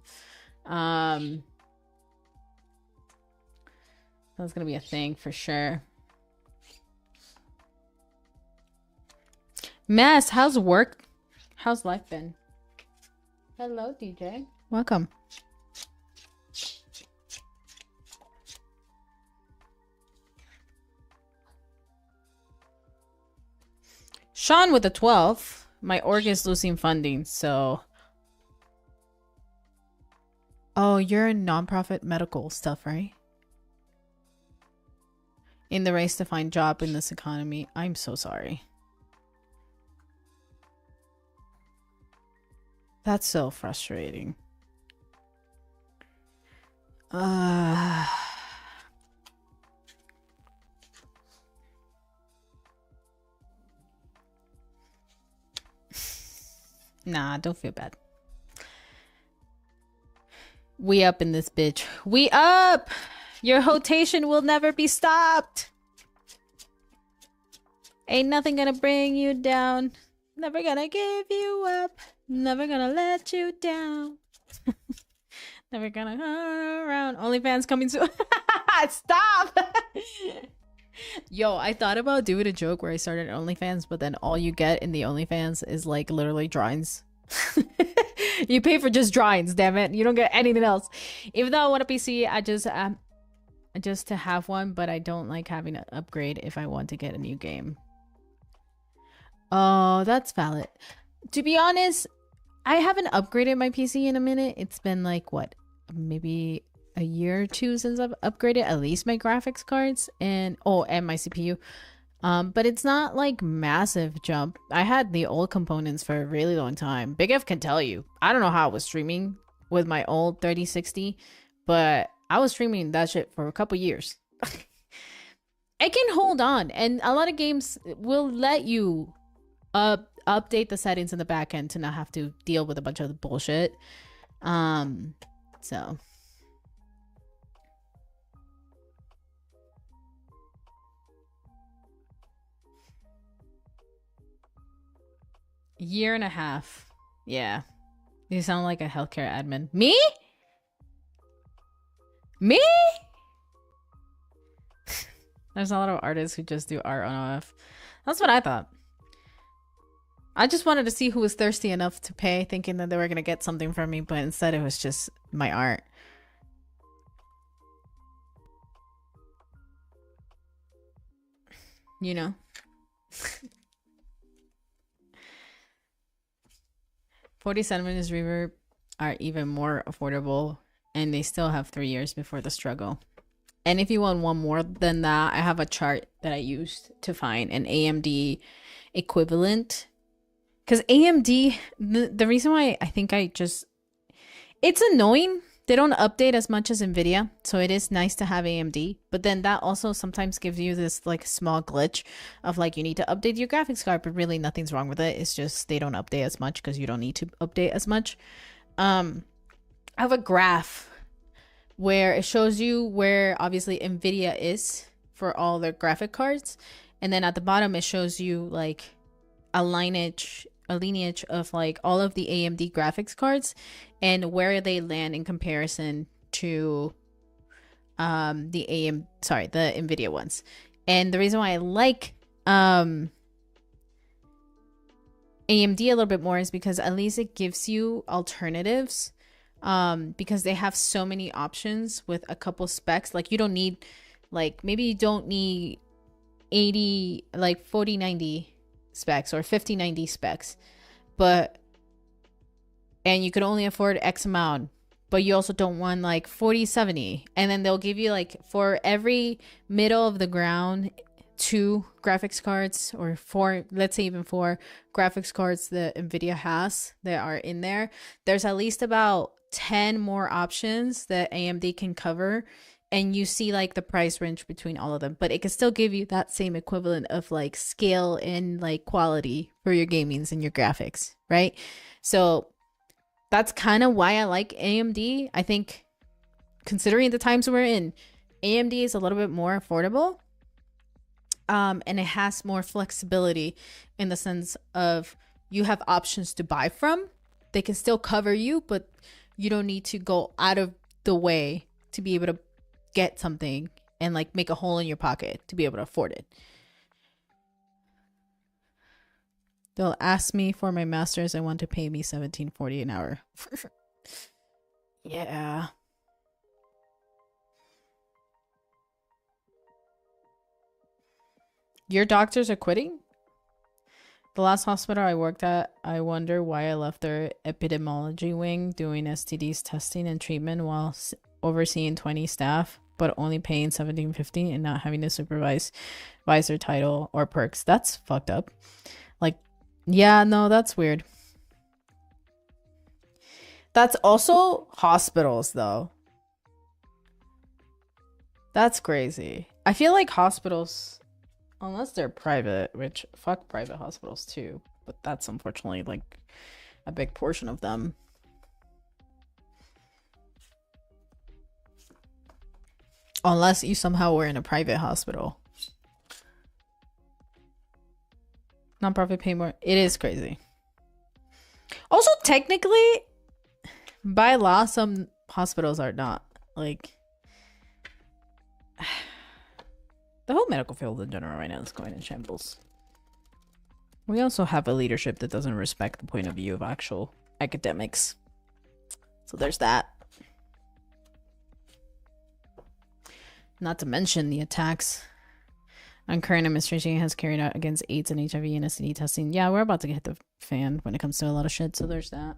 That's gonna be a thing for sure. Mess, how's work? How's life been? Hello, DJ. Welcome. Sean with the 12. My org is losing funding, so... Oh, you're in nonprofit medical stuff, right? In the race to find job in this economy. I'm so sorry. That's so frustrating. Nah, don't feel bad. We up in this bitch. We up! Your rotation will never be stopped. Ain't nothing gonna bring you down. Never gonna give you up. Never gonna let you down. Never gonna turn around. OnlyFans coming soon. Stop! Yo, I thought about doing a joke where I started OnlyFans, but then all you get in the OnlyFans is like literally drawings. You pay for just drawings, damn it. You don't get anything else. Even though I want a PC, I just to have one, but I don't like having to upgrade if I want to get a new game. Oh, that's valid. To be honest, I haven't upgraded my PC in a minute. It's been like, what, maybe a year or two since I've upgraded at least my graphics cards and my CPU. But it's not like massive jump. I had the old components for a really long time. Big F can tell you. I don't know how I was streaming with my old 3060, but I was streaming that shit for a couple years. It can hold on, and a lot of games will let you update the settings in the back end to not have to deal with a bunch of bullshit. So year and a half. Yeah. You sound like a healthcare admin. Me? Me? There's a lot of artists who just do art on OF. That's what I thought. I just wanted to see who was thirsty enough to pay, thinking that they were going to get something from me, but instead it was just my art. You know? 47's reverb are even more affordable, and they still have 3 years before the struggle. And if you want one more than that, I have a chart that I used to find an AMD equivalent. Because AMD, the reason why I think it's annoying They don't update as much as Nvidia, so it is nice to have AMD, but then that also sometimes gives you this like small glitch of like you need to update your graphics card, but really nothing's wrong with it. It's just they don't update as much because you don't need to update as much. I have a graph where it shows you where obviously Nvidia is for all their graphic cards, and then at the bottom it shows you like a lineage of like all of the AMD graphics cards and where they land in comparison to the Nvidia ones. And the reason why I like AMD a little bit more is because at least it gives you alternatives, because they have so many options with a couple specs. Like you don't need, like maybe you don't need 80 like 4090 specs or 5090 specs, and you could only afford X amount, but you also don't want like 4070, and then they'll give you like for every middle of the ground 2 graphics cards, or 4, let's say even 4 graphics cards that Nvidia has that are in there. There's at least about 10 more options that AMD can cover, and you see like the price range between all of them, but it can still give you that same equivalent of like scale and like quality for your gamings and your graphics, right? So that's kind of why I like AMD. I think considering the times we're in, AMD is a little bit more affordable, and it has more flexibility in the sense of you have options to buy from. They can still cover you, but you don't need to go out of the way to be able to get something and like make a hole in your pocket to be able to afford it. They'll ask me for my master's and want to pay me $17.40 an hour. Yeah. Your doctors are quitting? The last hospital I worked at, I wonder why I left their epidemiology wing doing STDs testing and treatment while overseeing 20 staff, but only paying $17.50 and not having to supervise advisor title or perks. That's fucked up. Like, yeah, no, that's weird. That's also hospitals though. That's crazy. I feel like hospitals, unless they're private, which fuck private hospitals too, but that's unfortunately like a big portion of them. Unless you somehow were in a private hospital. Nonprofit pay more. It is crazy. Also, technically, by law, some hospitals are not. Like, the whole medical field in general right now is going in shambles. We also have a leadership that doesn't respect the point of view of actual academics. So there's that. Not to mention the attacks on current administration has carried out against AIDS and HIV and STD testing. Yeah, we're about to hit the fan when it comes to a lot of shit. So there's that.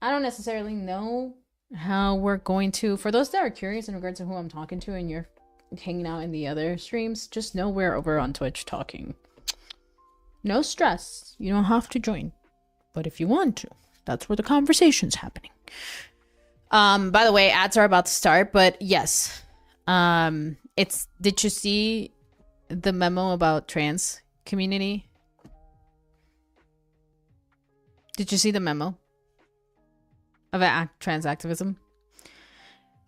I don't necessarily know how we're going to, for those that are curious in regards to who I'm talking to and you're hanging out in the other streams, just know we're over on Twitch talking. No stress. You don't have to join. But if you want to, that's where the conversation's happening. By the way, ads are about to start, but yes. Did you see the memo about trans community? Did you see the memo of trans activism?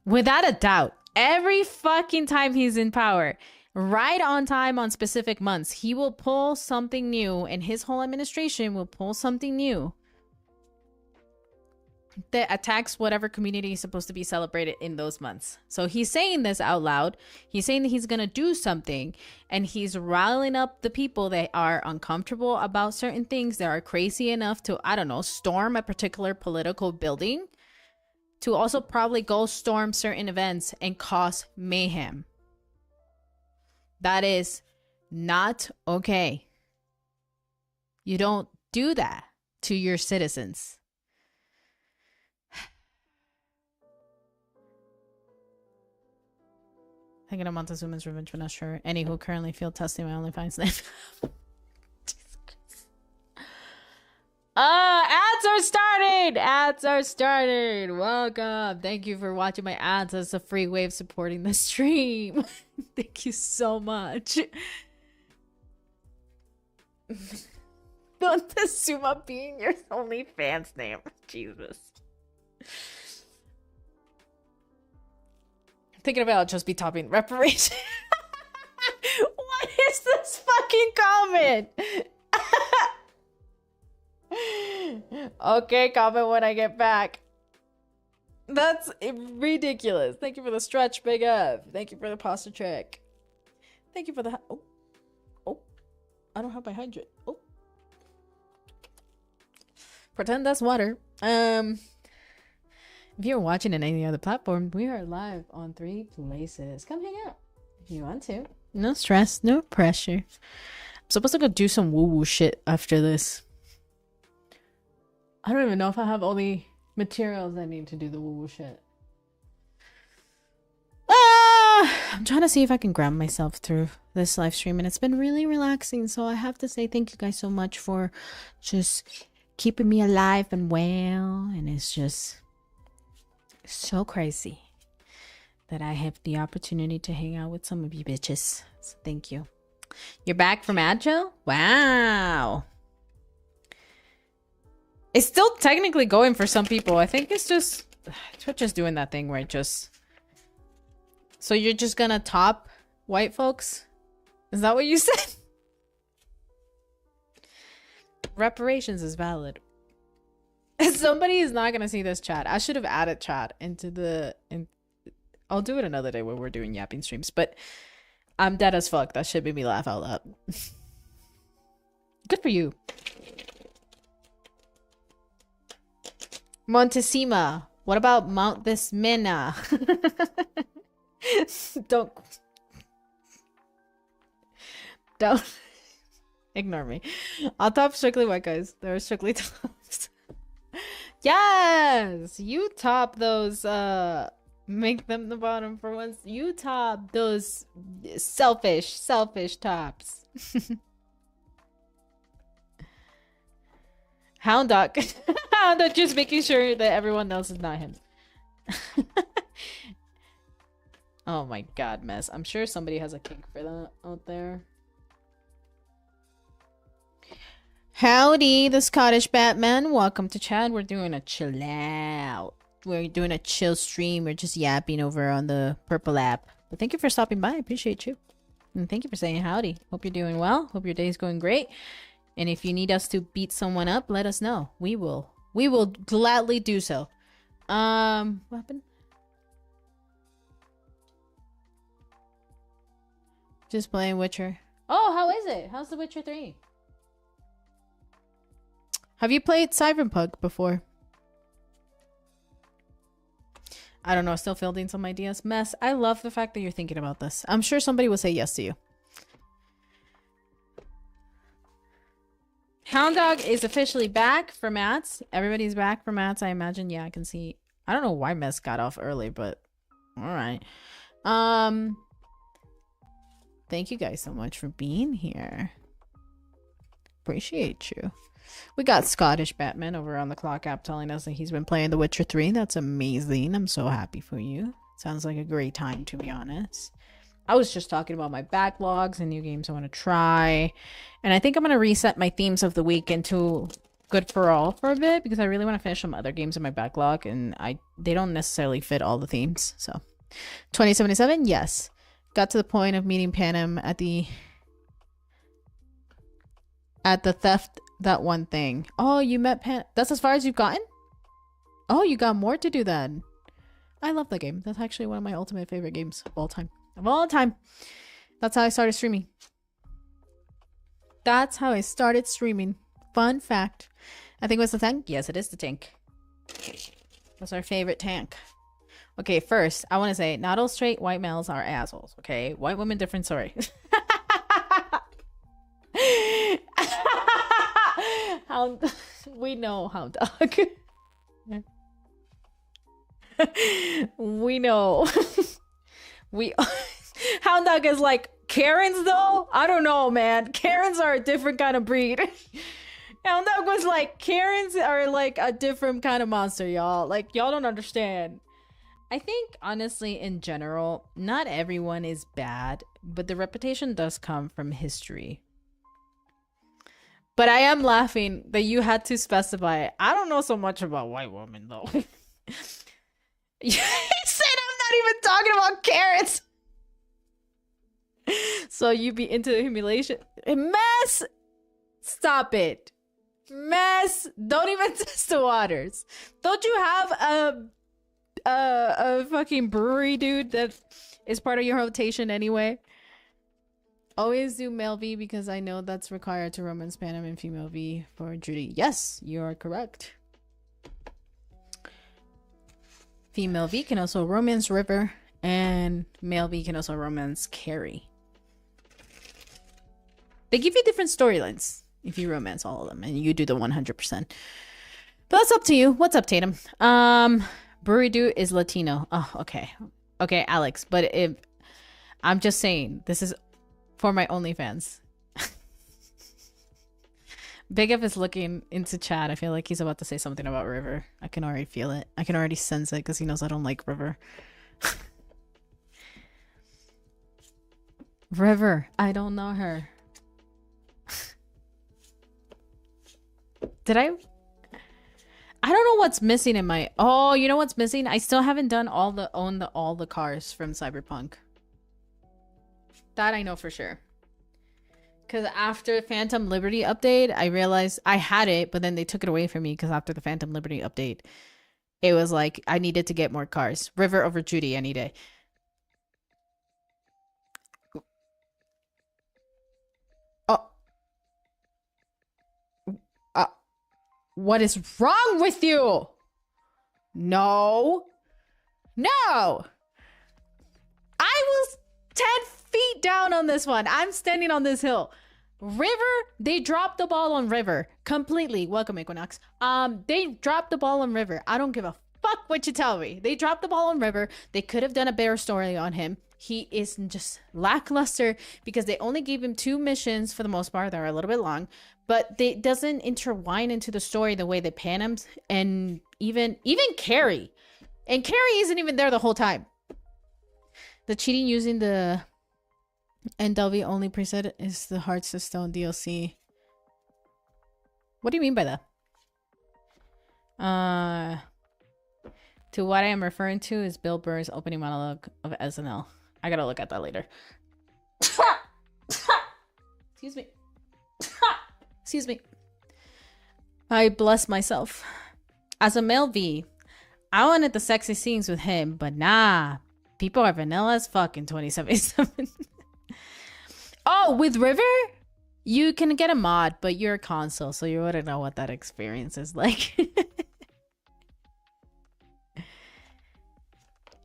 Without a doubt, every fucking time he's in power, right on time on specific months, he will pull something new, and his whole administration will pull something new that attacks whatever community is supposed to be celebrated in those months. So he's saying this out loud. He's saying that he's going to do something, and he's riling up the people that are uncomfortable about certain things, that are crazy enough to, I don't know, storm a particular political building, to also probably go storm certain events and cause mayhem. That is not okay. You don't do that to your citizens. Thinking of Montezuma's revenge, but not sure. Any who currently field testing my OnlyFans name. Ads Ads are started! Ads are started! Welcome! Thank you for watching my ads as a free way of supporting the stream. Thank you so much. Don't assume I'm being your OnlyFans name. Jesus. Thinking about just be topping reparation. What is this fucking comment? Okay, comment when I get back. That's ridiculous. Thank you for the stretch, big up. Thank you for the posture trick. Thank you for the... Oh. I don't have my hydrant. Oh. Pretend that's water. If you're watching on any other platform, we are live on 3 places. Come hang out if you want to. No stress, no pressure. I'm supposed to go do some woo-woo shit after this. I don't even know if I have all the materials I need to do the woo-woo shit. I'm trying to see if I can grab myself through this live stream, and it's been really relaxing. So I have to say thank you guys so much for just keeping me alive and well. And it's just so crazy that I have the opportunity to hang out with some of you bitches. So thank you. You're back from Agile? Wow. It's still technically going for some people. I think it's just Twitch is doing that thing where it just... So you're just gonna top white folks? Is that what you said? Reparations is valid. Somebody is not gonna see this chat. I should have added chat into the... I'll do it another day when we're doing yapping streams, but I'm dead as fuck. That shit made me laugh out loud. Good for you. Montesima. What about Mount Vismina? Don't ignore me. I'll top strictly white guys. There are strictly tops. Yes, you top those. Make them the bottom for once. You top those selfish tops. Hound dog. Hound dog, just making sure that everyone else is not him. Oh my god, mess. I'm sure somebody has a kink for that out there. Howdy, the Scottish Batman. Welcome to chat. We're doing a chill out. We're doing a chill stream. We're just yapping over on the purple app. But thank you for stopping by. I appreciate you. And thank you for saying howdy. Hope you're doing well. Hope your day's going great. And if you need us to beat someone up, let us know. We will gladly do so. What happened? Just playing Witcher. Oh, how is it? How's The Witcher 3? Have you played Cyberpunk before? I don't know. Still fielding some ideas. Mess, I love the fact that you're thinking about this. I'm sure somebody will say yes to you. Hound Dog is officially back for Mats. Everybody's back for Mats, I imagine. Yeah, I can see. I don't know why Mess got off early, but alright. Thank you guys so much for being here. Appreciate you. We got Scottish Batman over on the Clock app telling us that he's been playing The Witcher 3. That's amazing. I'm so happy for you. Sounds like a great time, to be honest. I was just talking about my backlogs and new games I want to try. And I think I'm going to reset my themes of the week into Good for All for a bit, because I really want to finish some other games in my backlog, and they don't necessarily fit all the themes. So 2077, yes. Got to the point of meeting Panem at the theft, that one thing. Oh, you met Pan. That's as far as you've gotten? Oh, you got more to do then. I love that game. That's actually one of my ultimate favorite games of all time. Of all time. That's how I started streaming. That's how I started streaming. Fun fact. I think it was the tank. Yes, it is the tank. That's our favorite tank. Okay, first, I want to say, not all straight white males are assholes, okay? White women, different story. We know Hound Dog. We know. Hound Dog is like, Karens though? I don't know, man. Karens are a different kind of breed. And that was like, Karens are like a different kind of monster, y'all. Like, y'all don't understand. I think, honestly, in general, not everyone is bad, but the reputation does come from history. But I am laughing that you had to specify. I don't know so much about white women, though. You said I'm not even talking about carrots. So you be into the humiliation. Mess! Stop it. Mess! Don't even test the waters. Don't you have a fucking brewery dude that is part of your rotation anyway? Always do male V because I know that's required to romance Panem and female V for Judy. Yes, you are correct. Female V can also romance River, and male V can also romance Carrie. They give you different storylines if you romance all of them, and you do the 100%. But that's up to you. What's up, Tatum? Brewery dude is Latino. Oh, okay. Okay, Alex. But if I'm just saying, this is for my OnlyFans. Big F is looking into chat. I feel like he's about to say something about River. I can already feel it. I can already sense it because he knows I don't like River. River. I don't know her. Did I don't know what's missing in my... Oh, you know what's missing? I still haven't done all the cars from Cyberpunk. That I know for sure. Because after Phantom Liberty update, I realized I had it, but then they took it away from me because after the Phantom Liberty update, it was like I needed to get more cars. River over Judy any day. Oh. What is wrong with you? No. No. I was 10 feet down on this one. I'm standing on this hill. River, they dropped the ball on River completely. Welcome, Equinox. They dropped the ball on River. I don't give a fuck what you tell me. They dropped the ball on River. They could have done a better story on him. He is just lackluster because they only gave him 2 missions for the most part. They're a little bit long, but they doesn't intertwine into the story the way they pan him. And even Carrie. And Carrie isn't even there the whole time. The cheating using the NW only preset is the Hearts of Stone DLC. What do you mean by that? To what I am referring to is Bill Burr's opening monologue of SNL. I gotta look at that later. Excuse me. Excuse me. I bless myself. As a male V, I wanted the sexy scenes with him, but nah. People are vanilla as fuck in 2077. Oh, with River? You can get a mod, but you're a console, so you wouldn't know what that experience is like.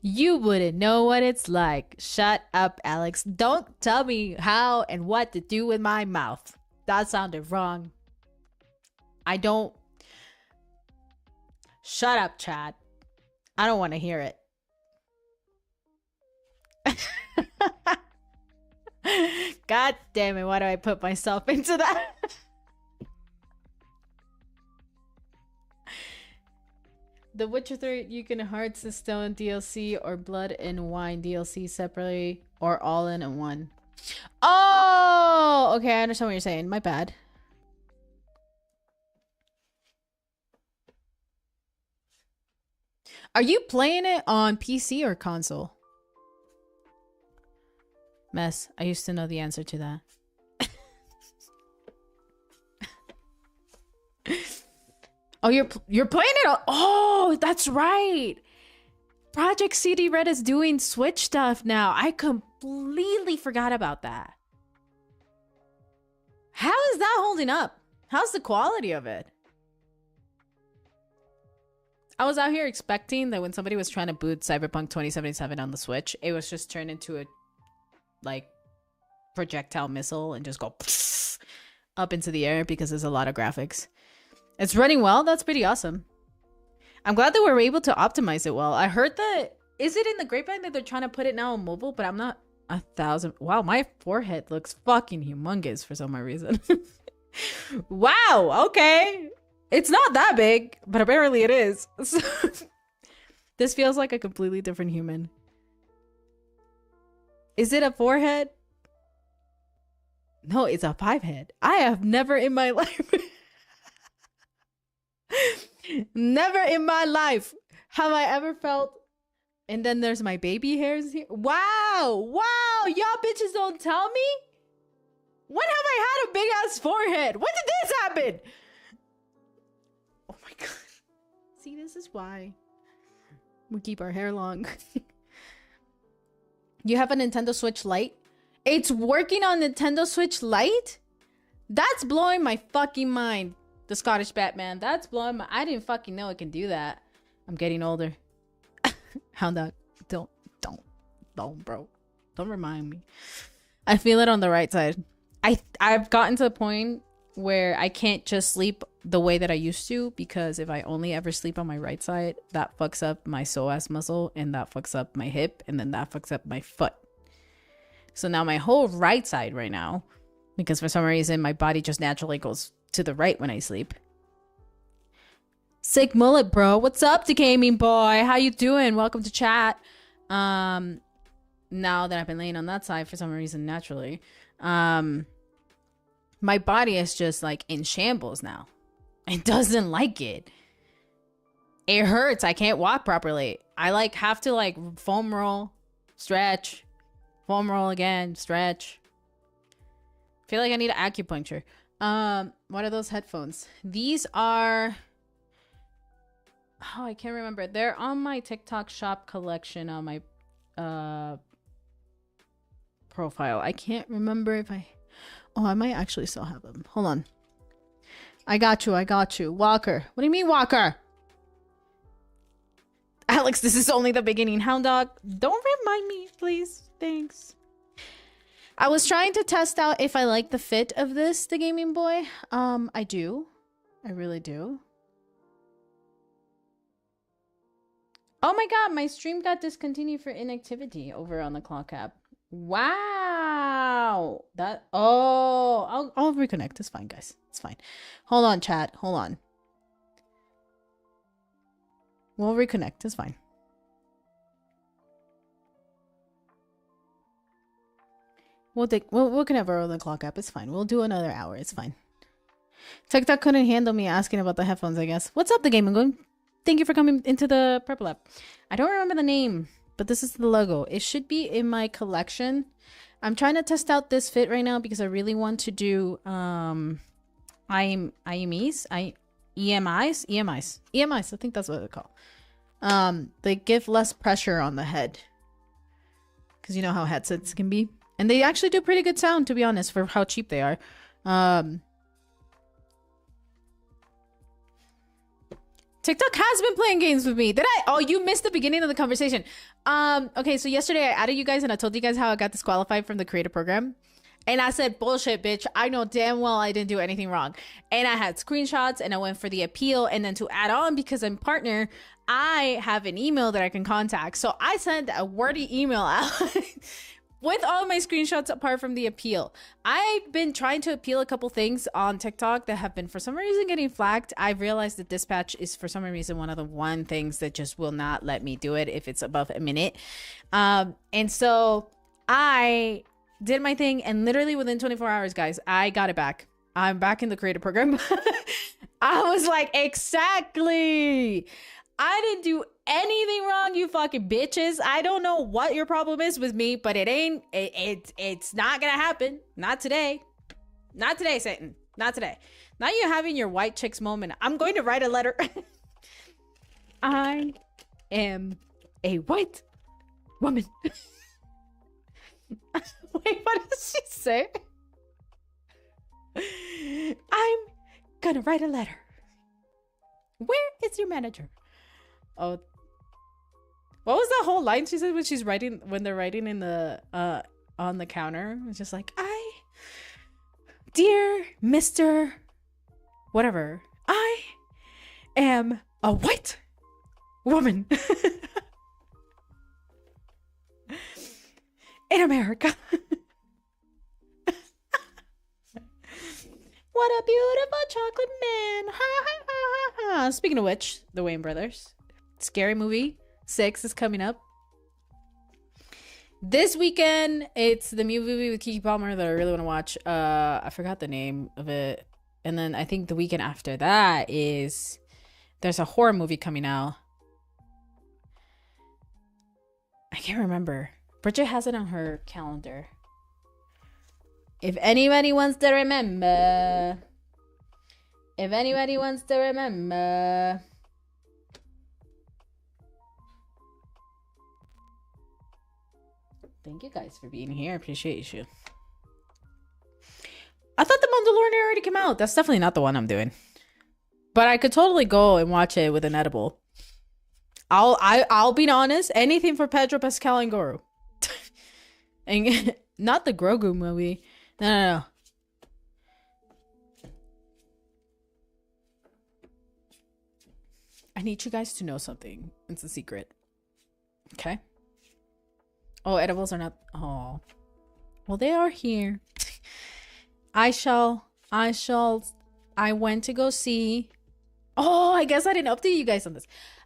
You wouldn't know what it's like. Shut up, Alex. Don't tell me how and what to do with my mouth. That sounded wrong. I don't... Shut up, Chad. I don't want to hear it. God damn it, why do I put myself into that? The Witcher 3, you can Hearts of Stone DLC or Blood and Wine DLC separately or all in one. Oh, okay, I understand what you're saying. My bad. Are you playing it on PC or console? Mess, I used to know the answer to that. Oh, you're playing it on... Oh, that's right. Project CD Red is doing Switch stuff now. I completely forgot about that. How is that holding up? How's the quality of it? I was out here expecting that when somebody was trying to boot Cyberpunk 2077 on the Switch, it was just turned into a like projectile missile and just go up into the air because there's a lot of graphics. It's running well. That's pretty awesome. I'm glad that we were able to optimize it well. I heard that... Is it in the grapevine that they're trying to put it now on mobile? But I'm not 1,000... Wow, my forehead looks fucking humongous for some reason. Wow, okay. It's not that big, but apparently it is. This feels like a completely different human. Is it a 4-head? No, it's a 5-head. I have never in my life, never in my life have I ever felt. And then there's my baby hairs here. Wow, wow, y'all bitches don't tell me? When have I had a big ass forehead? When did this happen? Oh my god. See, this is why we keep our hair long. You have a Nintendo Switch Lite? It's working on Nintendo Switch Lite? That's blowing my fucking mind. The Scottish Batman. That's blowing my... I didn't fucking know it can do that. I'm getting older. Hound dog. Don't, bro. Don't remind me. I feel it on the right side. I've gotten to the point where I can't just sleep the way that I used to, because if I only ever sleep on my right side, that fucks up my psoas muscle, and that fucks up my hip, and then that fucks up my foot. So now my whole right side right now, because for some reason my body just naturally goes to the right when I sleep. Sick mullet, bro. What's up, the gaming boy? How you doing? Welcome to chat. Now that I've been laying on that side for some reason naturally, my body is just like in shambles now. It doesn't like it. It hurts. I can't walk properly. I like have to like foam roll, stretch, foam roll again, stretch. Feel like I need acupuncture. What are those headphones? These are... Oh, I can't remember. They're on my TikTok shop collection on my profile. I can't remember if I... Oh, I might actually still have them. Hold on. I got you. Walker. What do you mean, Walker? Alex, this is only the beginning. Hound dog, don't remind me, please. Thanks. I was trying to test out if I like the fit of this, the gaming boy. I do. I really do. Oh my god, my stream got discontinued for inactivity over on the clock app. Wow. That... Oh, I'll reconnect. It's fine, guys. It's fine. Hold on, chat. Hold on. We'll reconnect. It's fine. We'll connect over on the clock app. It's fine. We'll do another hour. It's fine. TikTok couldn't handle me asking about the headphones, I guess. What's up, the gaming going? Thank you for coming into the Purple app. I don't remember the name, but this is the logo. It should be in my collection. I'm trying to test out this fit right now because I really want to do EMIs. I think that's what they're called. They give less pressure on the head, because you know how headsets can be, and they actually do pretty good sound, to be honest, for how cheap they are. TikTok has been playing games with me. Did I? Oh, you missed the beginning of the conversation. Okay, so yesterday I added you guys and I told you guys how I got disqualified from the creator program. And I said, bullshit, bitch. I know damn well I didn't do anything wrong. And I had screenshots and I went for the appeal. And then to add on, because I'm partner, I have an email that I can contact. So I sent a wordy email out with all my screenshots apart from the appeal. I've been trying to appeal a couple things on TikTok that have been for some reason getting flagged. I've realized that dispatch is for some reason one of the things that just will not let me do it if it's above a minute. And so I did my thing, and literally within 24 hours, guys, I got it back. I'm back in the creator program. I was like, exactly. I didn't do anything wrong, you fucking bitches. I don't know what your problem is with me, but it's not gonna happen. Not today. Not today, Satan. Not today. Now you're having your white chicks moment. I'm going to write a letter. I am a white woman. Wait, what does she say? I'm gonna write a letter. Where is your manager? Oh, what was that whole line she said when they're writing in the on the counter? It's just like, dear Mr. Whatever, I am a white woman in America. What a beautiful chocolate man. Ha ha ha ha ha. Speaking of which, the Wayne brothers. Scary Movie 6 is coming up. This weekend, it's the movie with Keke Palmer that I really want to watch. I forgot the name of it. And then I think the weekend after that is there's a horror movie coming out. I can't remember. Bridget has it on her calendar. If anybody wants to remember. If anybody wants to remember. Thank you guys for being here. Appreciate you. I thought The Mandalorian already came out. That's definitely not the one I'm doing. But I could totally go and watch it with an edible. I'll be honest. Anything for Pedro Pascal and Goro. And not the Grogu movie. No. I need you guys to know something. It's a secret. Okay? Oh, edibles are not. Oh. Well, they are here. I went to go see. Oh, I guess I didn't update you guys on this.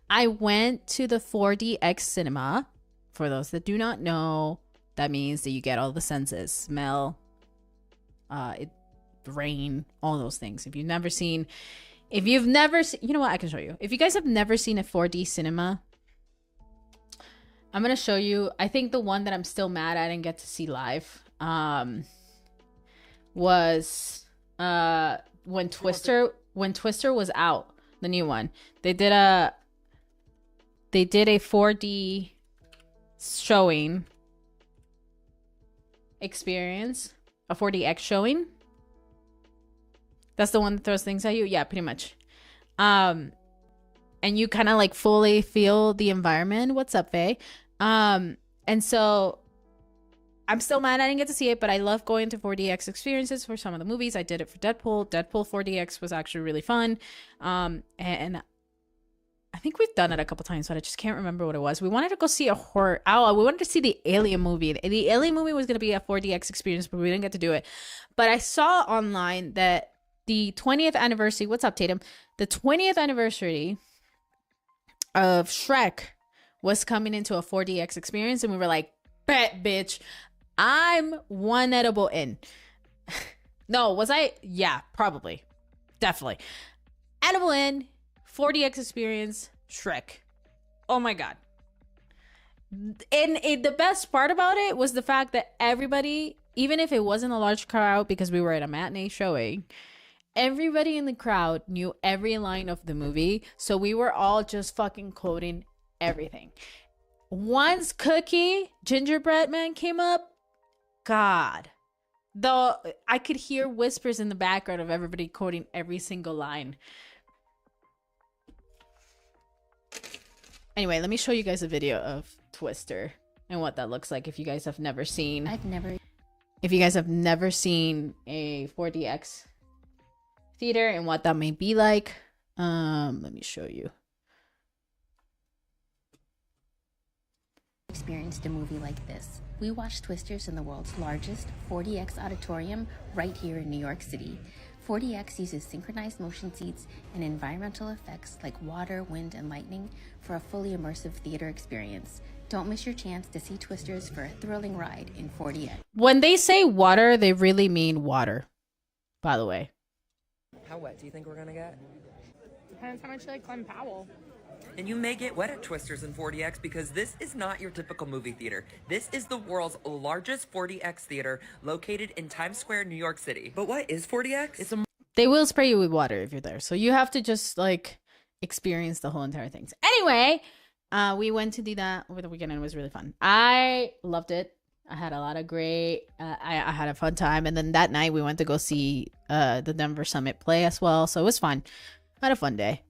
I went to the 4DX cinema. For those that do not know, that means that you get all the senses. Smell, rain, all those things. If you've never seen, you know what? I can show you. If you guys have never seen a 4D cinema, I'm going to show you. I think the one that I'm still mad I didn't get to see live was when Twister was out, the new one. They did a 4D showing experience, a 4DX showing. That's the one that throws things at you. Yeah, pretty much. And you kind of like fully feel the environment. What's up, Faye? And so I'm still mad I didn't get to see it, but I love going to 4DX experiences for some of the movies. I did it for Deadpool. Deadpool 4DX was actually really fun. And I think we've done it a couple times, but I just can't remember what it was. We wanted to go see a horror. Oh, we wanted to see the Alien movie. The Alien movie was going to be a 4DX experience, but we didn't get to do it. But I saw online that the 20th anniversary, what's up, Tatum? The 20th anniversary of Shrek was coming into a 4DX experience, and we were like, bet, bitch, I'm one edible in. No, was I? Yeah, probably. Definitely. Edible in, 4DX experience, Shrek. Oh my God. And the best part about it was the fact that everybody, even if it wasn't a large crowd because we were at a matinee showing, everybody in the crowd knew every line of the movie. So we were all just fucking quoting everything. Once Cookie, Gingerbread Man came up, God, though I could hear whispers in the background of everybody quoting every single line. Anyway, let me show you guys a video of Twister and what that looks like if you guys have never seen. If you guys have never seen a 4DX theater and what that may be like. Let me show you. Experienced a movie like this. We watched Twisters in the world's largest 4DX auditorium right here in New York City. 4DX uses synchronized motion seats and environmental effects like water, wind, and lightning for a fully immersive theater experience. Don't miss your chance to see Twisters for a thrilling ride in 4DX. When they say water, they really mean water, by the way. How wet do you think we're gonna get? Depends how much you like Glen Powell. And you may get wet at Twisters in 4DX because this is not your typical movie theater. This is the world's largest 4DX theater located in Times Square, New York City. But what is 4DX? They will spray you with water if you're there. So you have to just like experience the whole entire thing. So anyway, we went to do that over the weekend and it was really fun. I loved it. I had a lot of great, I had a fun time. And then that night we went to go see the Denver Summit play as well. So it was fun. I had a fun day.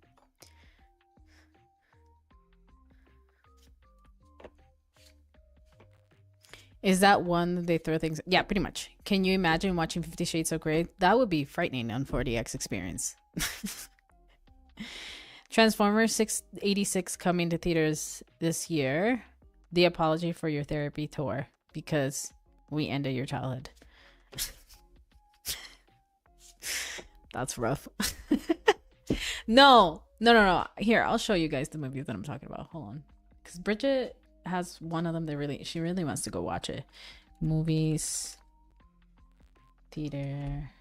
Is that one they throw things? Yeah, pretty much. Can you imagine watching 50 Shades of Grey? That would be frightening on 4DX experience. Transformers 686 coming to theaters this year. The apology for your therapy tour because we ended your childhood. That's rough. No. Here, I'll show you guys the movie that I'm talking about. Hold on. Because Bridget has one of them that she really wants to go watch it. Movies. Theater.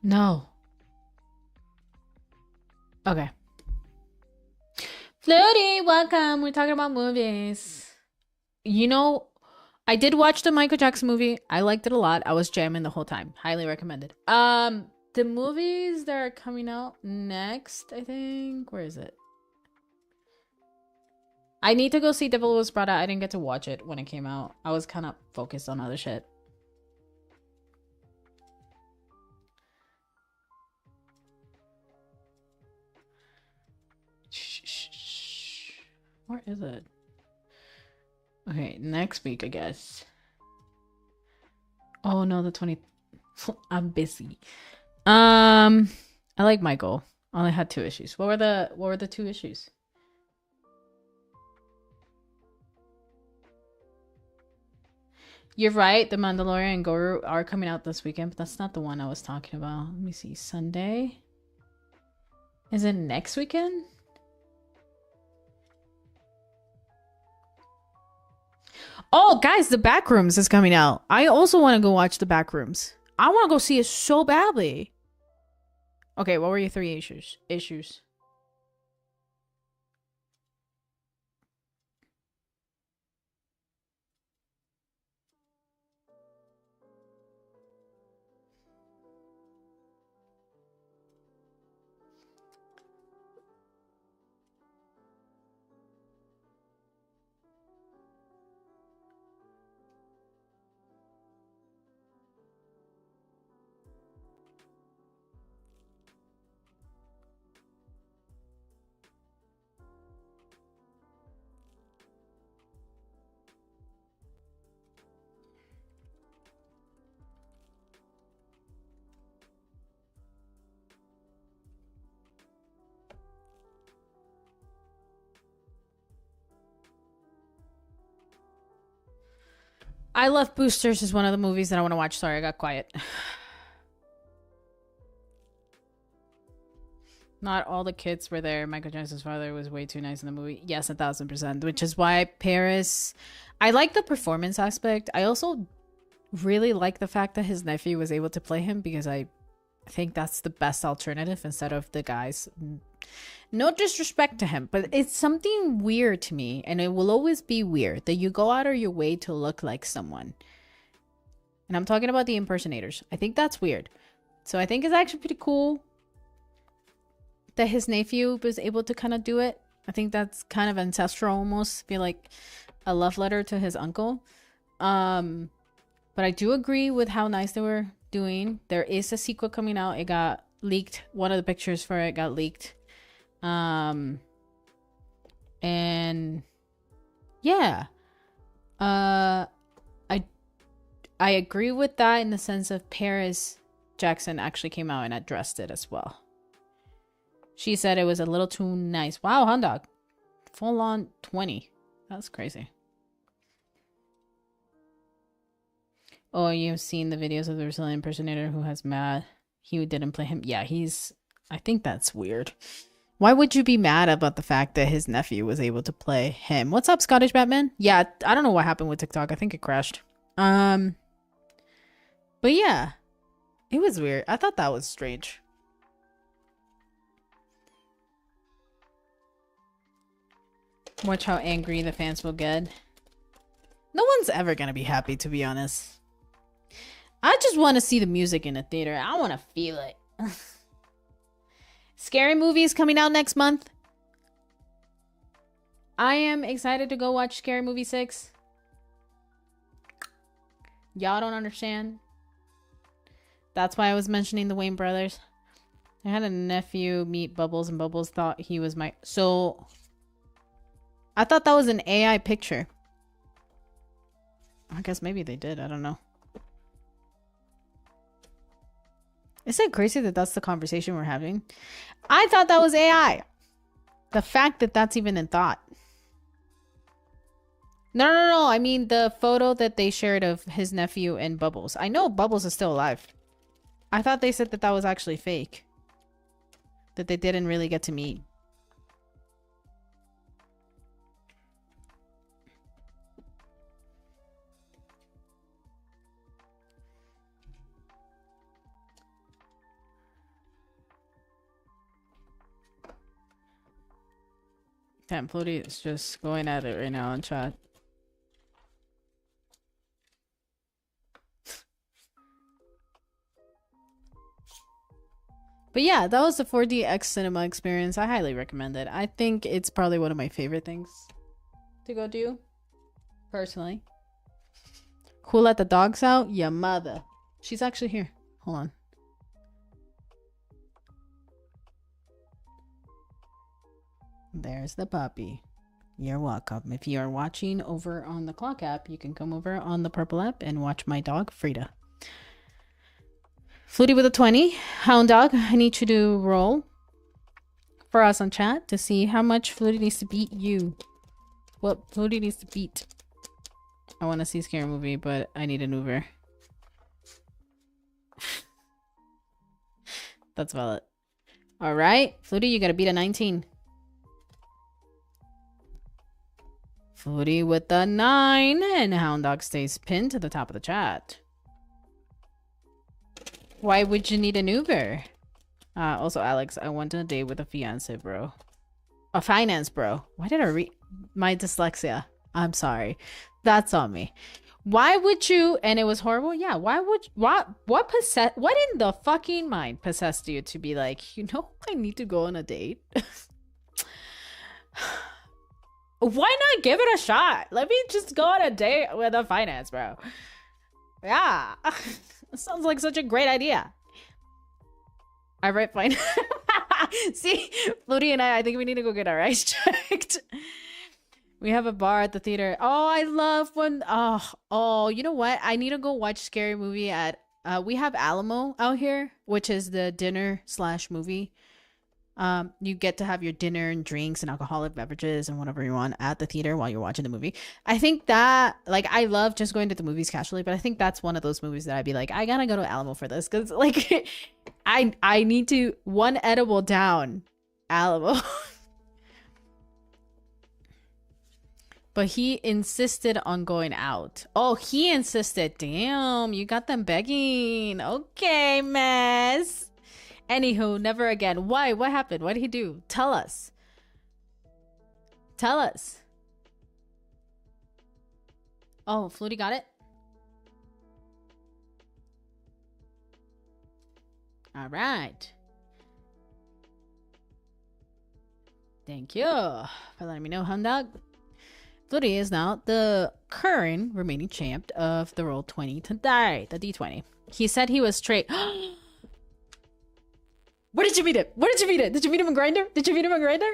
No. Okay. Floaty, welcome. We're talking about movies. You know, I did watch the Michael Jackson movie. I liked it a lot. I was jamming the whole time. Highly recommended. The movies that are coming out next, I think. Where is it? I need to go see Devil Was Prada. I didn't get to watch it when it came out. I was kind of focused on other shit. Where is it? Okay, next week, I guess. Oh no, the 20th. I'm busy. I like Michael. Only had 2 issues. What were the 2 issues? You're right. The Mandalorian and Guru are coming out this weekend, but that's not the one I was talking about. Let me see. Sunday. Is it next weekend? Oh, guys, The Backrooms is coming out. I also want to go watch The Backrooms. I want to go see it so badly. Okay, what were your 3 issues? I Love Boosters is one of the movies that I want to watch. Sorry, I got quiet. Not all the kids were there. Michael Jackson's father was way too nice in the movie. Yes, 1000%. Which is why Paris... I like the performance aspect. I also really like the fact that his nephew was able to play him, because I think that's the best alternative instead of the guys. No disrespect to him, but it's something weird to me, and it will always be weird, that you go out of your way to look like someone. And I'm talking about the impersonators. I think that's weird. So I think it's actually pretty cool that his nephew was able to kind of do it. I think that's kind of ancestral almost. Feel like a love letter to his uncle. But I do agree with how nice they were doing. There is a sequel coming out. It got leaked. One of the pictures for it got leaked. And yeah. I agree with that in the sense of Paris Jackson actually came out and addressed it as well. She said it was a little too nice. Wow, hot dog. Full on 20. That's crazy. Oh, you've seen the videos of the Brazilian impersonator who has mad he didn't play him. Yeah, I think that's weird. Why would you be mad about the fact that his nephew was able to play him? What's up, Scottish Batman? Yeah, I don't know what happened with TikTok. I think it crashed. But yeah, it was weird. I thought that was strange. Watch how angry the fans will get. No one's ever gonna be happy, to be honest. I just want to see the music in the theater. I want to feel it. Scary movies coming out next month. I am excited to go watch Scary Movie 6. Y'all don't understand. That's why I was mentioning the Wayne brothers. I had a nephew meet Bubbles, and Bubbles thought he was my... So, I thought that was an AI picture. I guess maybe they did. I don't know. Isn't it crazy that that's the conversation we're having? I thought that was AI. The fact that that's even in thought. No. I mean the photo that they shared of his nephew and Bubbles. I know Bubbles is still alive. I thought they said that that was actually fake. That they didn't really get to meet. Damn, Floaty is just going at it right now in chat. But yeah, that was the 4DX cinema experience. I highly recommend it. I think it's probably one of my favorite things to go do, personally. Who let the dogs out? Your mother. She's actually here. Hold on. There's the puppy. You're welcome. If you are watching over on the Clock app, you can come over on the Purple app and watch my dog, Frida. Flutie with a 20. Hound Dog, I need you to roll for us on chat to see how much Flutie needs to beat you. What Flutie needs to beat. I want to see Scary Movie, but I need an Uber. That's valid. Alright, Flutie, you gotta beat a 19. Flutie with the 9, and Hound Dog stays pinned to the top of the chat. Why would you need an Uber? Also, Alex, I went on a date with a fiance, bro. A finance bro. Why did I read my dyslexia? I'm sorry. That's on me. Why would you? And it was horrible. Yeah. Why would what in the fucking mind possessed you to be like, you know, I need to go on a date? Why not give it a shot? Let me just go on a date with a finance bro. Yeah. Sounds like such a great idea. All right, fine. See, Flutie and I think we need to go get our eyes checked. We have a bar at the theater. Oh, I love when... Oh, you know what? I need to go watch Scary Movie at... we have Alamo out here, which is the dinner/movie. You get to have your dinner and drinks and alcoholic beverages and whatever you want at the theater while you're watching the movie. I think that, like, I love just going to the movies casually, but I think that's one of those movies that I'd be like, I gotta go to Alamo for this, because, like, I need to one edible down Alamo. But he insisted on going out. Oh, he insisted. Damn, you got them begging. Okay, mess. Anywho, never again. Why? What happened? What did he do? Tell us. Tell us. Oh, Flutie got it? All right. Thank you for letting me know, Hound Dog. Flutie is now the current remaining champ of the roll 20 to die, the D20. He said he was straight. Where did you meet him? Where did you meet him? Did you meet him in Grindr? Did you meet him in Grindr?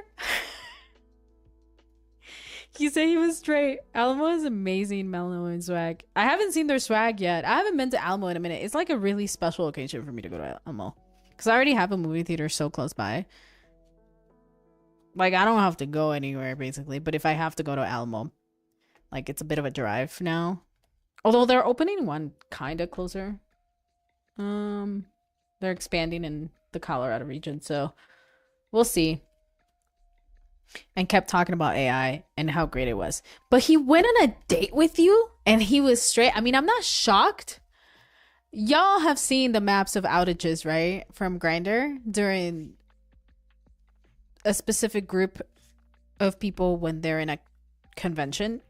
He said he was straight. Alamo is amazing mellow and swag. I haven't seen their swag yet. I haven't been to Alamo in a minute. It's like a really special occasion for me to go to Alamo. Because I already have a movie theater so close by. Like, I don't have to go anywhere, basically. But if I have to go to Alamo, like, it's a bit of a drive now. Although they're opening one kind of closer. They're expanding in the Colorado region, so we'll see. And kept talking about AI and how great it was. But he went on a date with you and he was straight. I mean, I'm not shocked. Y'all have seen the maps of outages, right? From Grindr during a specific group of people when they're in a convention.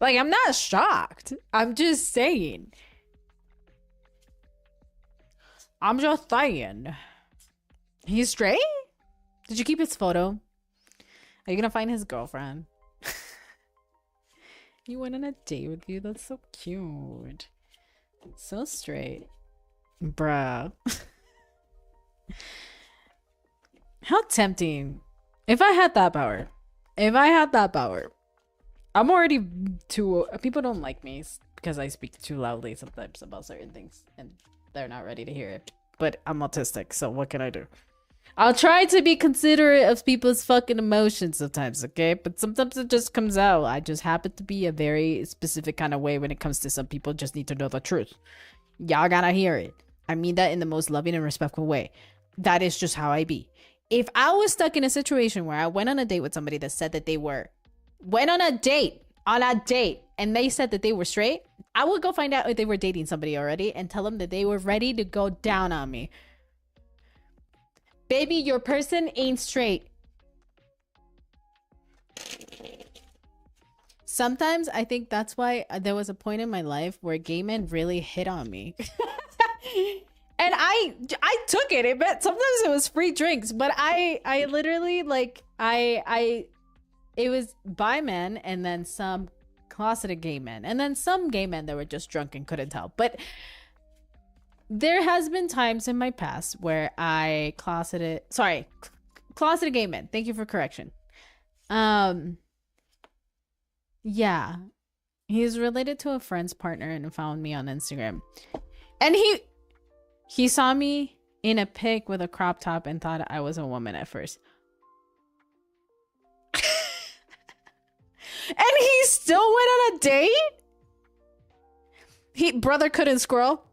Like, I'm not shocked. I'm just saying. I'm just saying. He's straight? Did you keep his photo? Are you gonna find his girlfriend? He went on a date with you? That's so cute. So straight. Bruh. How tempting. If I had that power. If I had that power. I'm already too... People don't like me because I speak too loudly sometimes about certain things. And they're not ready to hear it. But I'm autistic, so what can I do? I'll try to be considerate of people's fucking emotions sometimes, okay? But sometimes it just comes out. I just happen to be a very specific kind of way when it comes to some people just need to know the truth. Y'all gotta hear it. I mean that in the most loving and respectful way. That is just how I be. If I was stuck in a situation where I went on a date with somebody that said that they went on a date, and they said that they were straight, I would go find out if they were dating somebody already and tell them that they were ready to go down on me. Baby, your person ain't straight. Sometimes I think that's why there was a point in my life where gay men really hit on me. And I took it. But sometimes it was free drinks, but I literally like it was bi men and then some closeted gay men and then some gay men that were just drunk and couldn't tell. But there has been times in my past where I closeted gay men. Thank you for correction. Yeah. He's related to a friend's partner and found me on Instagram. And he saw me in a pic with a crop top and thought I was a woman at first. And he still went on a date? Brother couldn't scroll.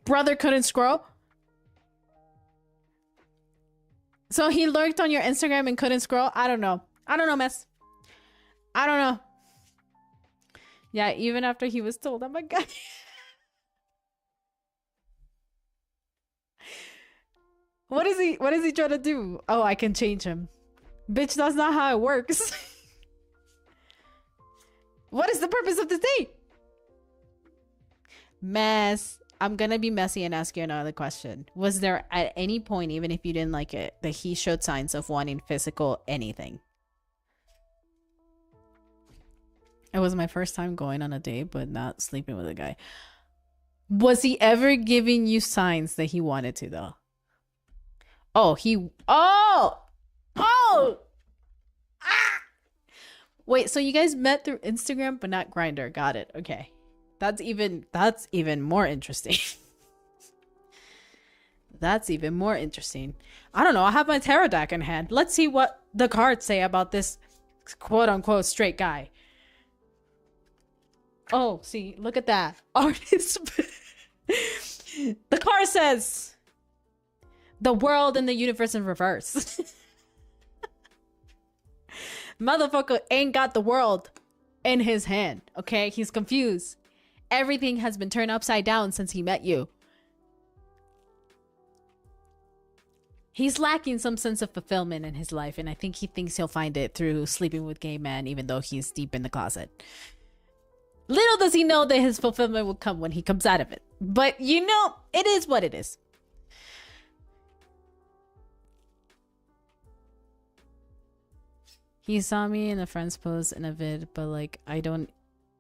Brother couldn't scroll. So he lurked on your Instagram and couldn't scroll? I don't know, miss. I don't know. Yeah, even after he was told, oh my god. What is he trying to do? Oh, I can change him. Bitch, that's not how it works. What is the purpose of the date? Mess. I'm gonna be messy and ask you another question. Was there at any point, even if you didn't like it, that he showed signs of wanting physical anything? It was my first time going on a date, but not sleeping with a guy. Was he ever giving you signs that he wanted to, though? Ah! Wait, so you guys met through Instagram, but not Grindr. Got it. Okay. That's even more interesting. That's even more interesting. I don't know. I have my tarot deck in hand. Let's see what the cards say about this quote-unquote straight guy. Oh, see, look at that. Artist. The card says the world and the universe in reverse. Motherfucker ain't got the world in his hand, okay? He's confused. Everything has been turned upside down since he met you. He's lacking some sense of fulfillment in his life, and I think he thinks he'll find it through sleeping with gay men, even though he's deep in the closet. Little does he know that his fulfillment will come when he comes out of it. But, you know, it is what it is. He saw me in a friend's post in a vid, but, like, I don't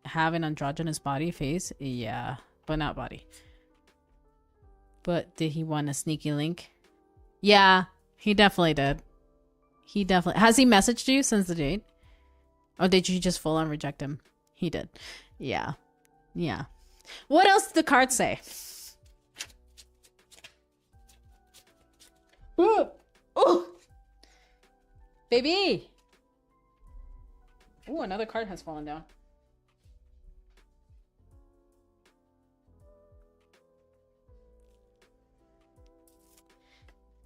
have an androgynous body face. Yeah, but not body. But did he want a sneaky link? Yeah, he definitely did. He definitely... Has he messaged you since the date? Or did you just full on reject him? He did. Yeah. Yeah. What else did the card say? Ooh. Ooh. Baby. Ooh, another card has fallen down.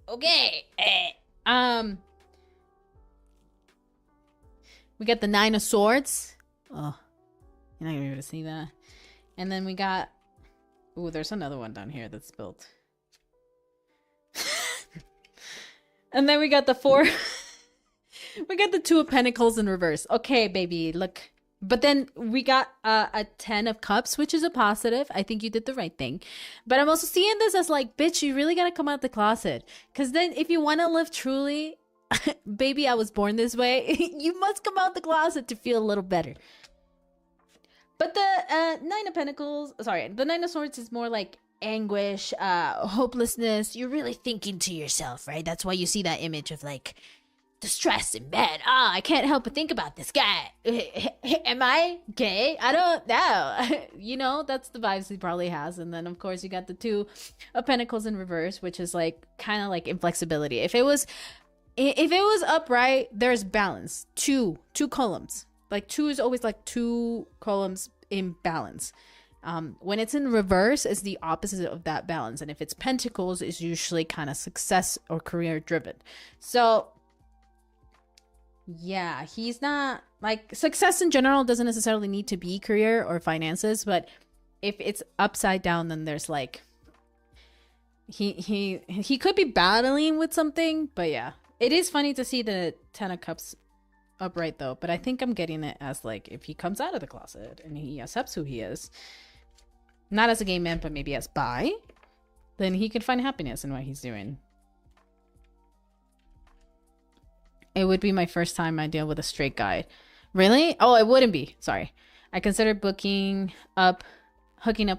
Okay. We got the Nine of Swords. Oh, you're not gonna be able to see that. And then we got... Ooh, there's another one down here that's spilled. And then we got the four... We got the Two of Pentacles in reverse. Okay, baby, look. But then we got a 10 of Cups, which is a positive. I think you did the right thing. But I'm also seeing this as like, bitch, you really gotta come out the closet. Because then if you want to live truly, baby, I was born this way, you must come out the closet to feel a little better. But the Nine of Pentacles, sorry, the Nine of Swords is more like anguish, hopelessness. You're really thinking to yourself, right? That's why you see that image of like distressed and bad. I can't help but think about this guy. Am I gay? I don't know. You know, that's the vibes he probably has. And then of course you got the 2 of Pentacles in reverse, which is like kind of like inflexibility. If it was upright, there's balance. Two columns. Like 2 is always like 2 columns in balance. When it's in reverse, it's the opposite of that balance. And if it's Pentacles, it's usually kind of success or career driven. So yeah, he's not like, success in general doesn't necessarily need to be career or finances, but if it's upside down, then there's like he could be battling with something. But yeah, it is funny to see the 10 of Cups upright though. But I think I'm getting it as like, if he comes out of the closet and he accepts who he is, not as a gay man, but maybe as bi, then he could find happiness in what he's doing. It would be my first time I deal with a straight guy. Really? Oh, it wouldn't be. Sorry. I considered hooking up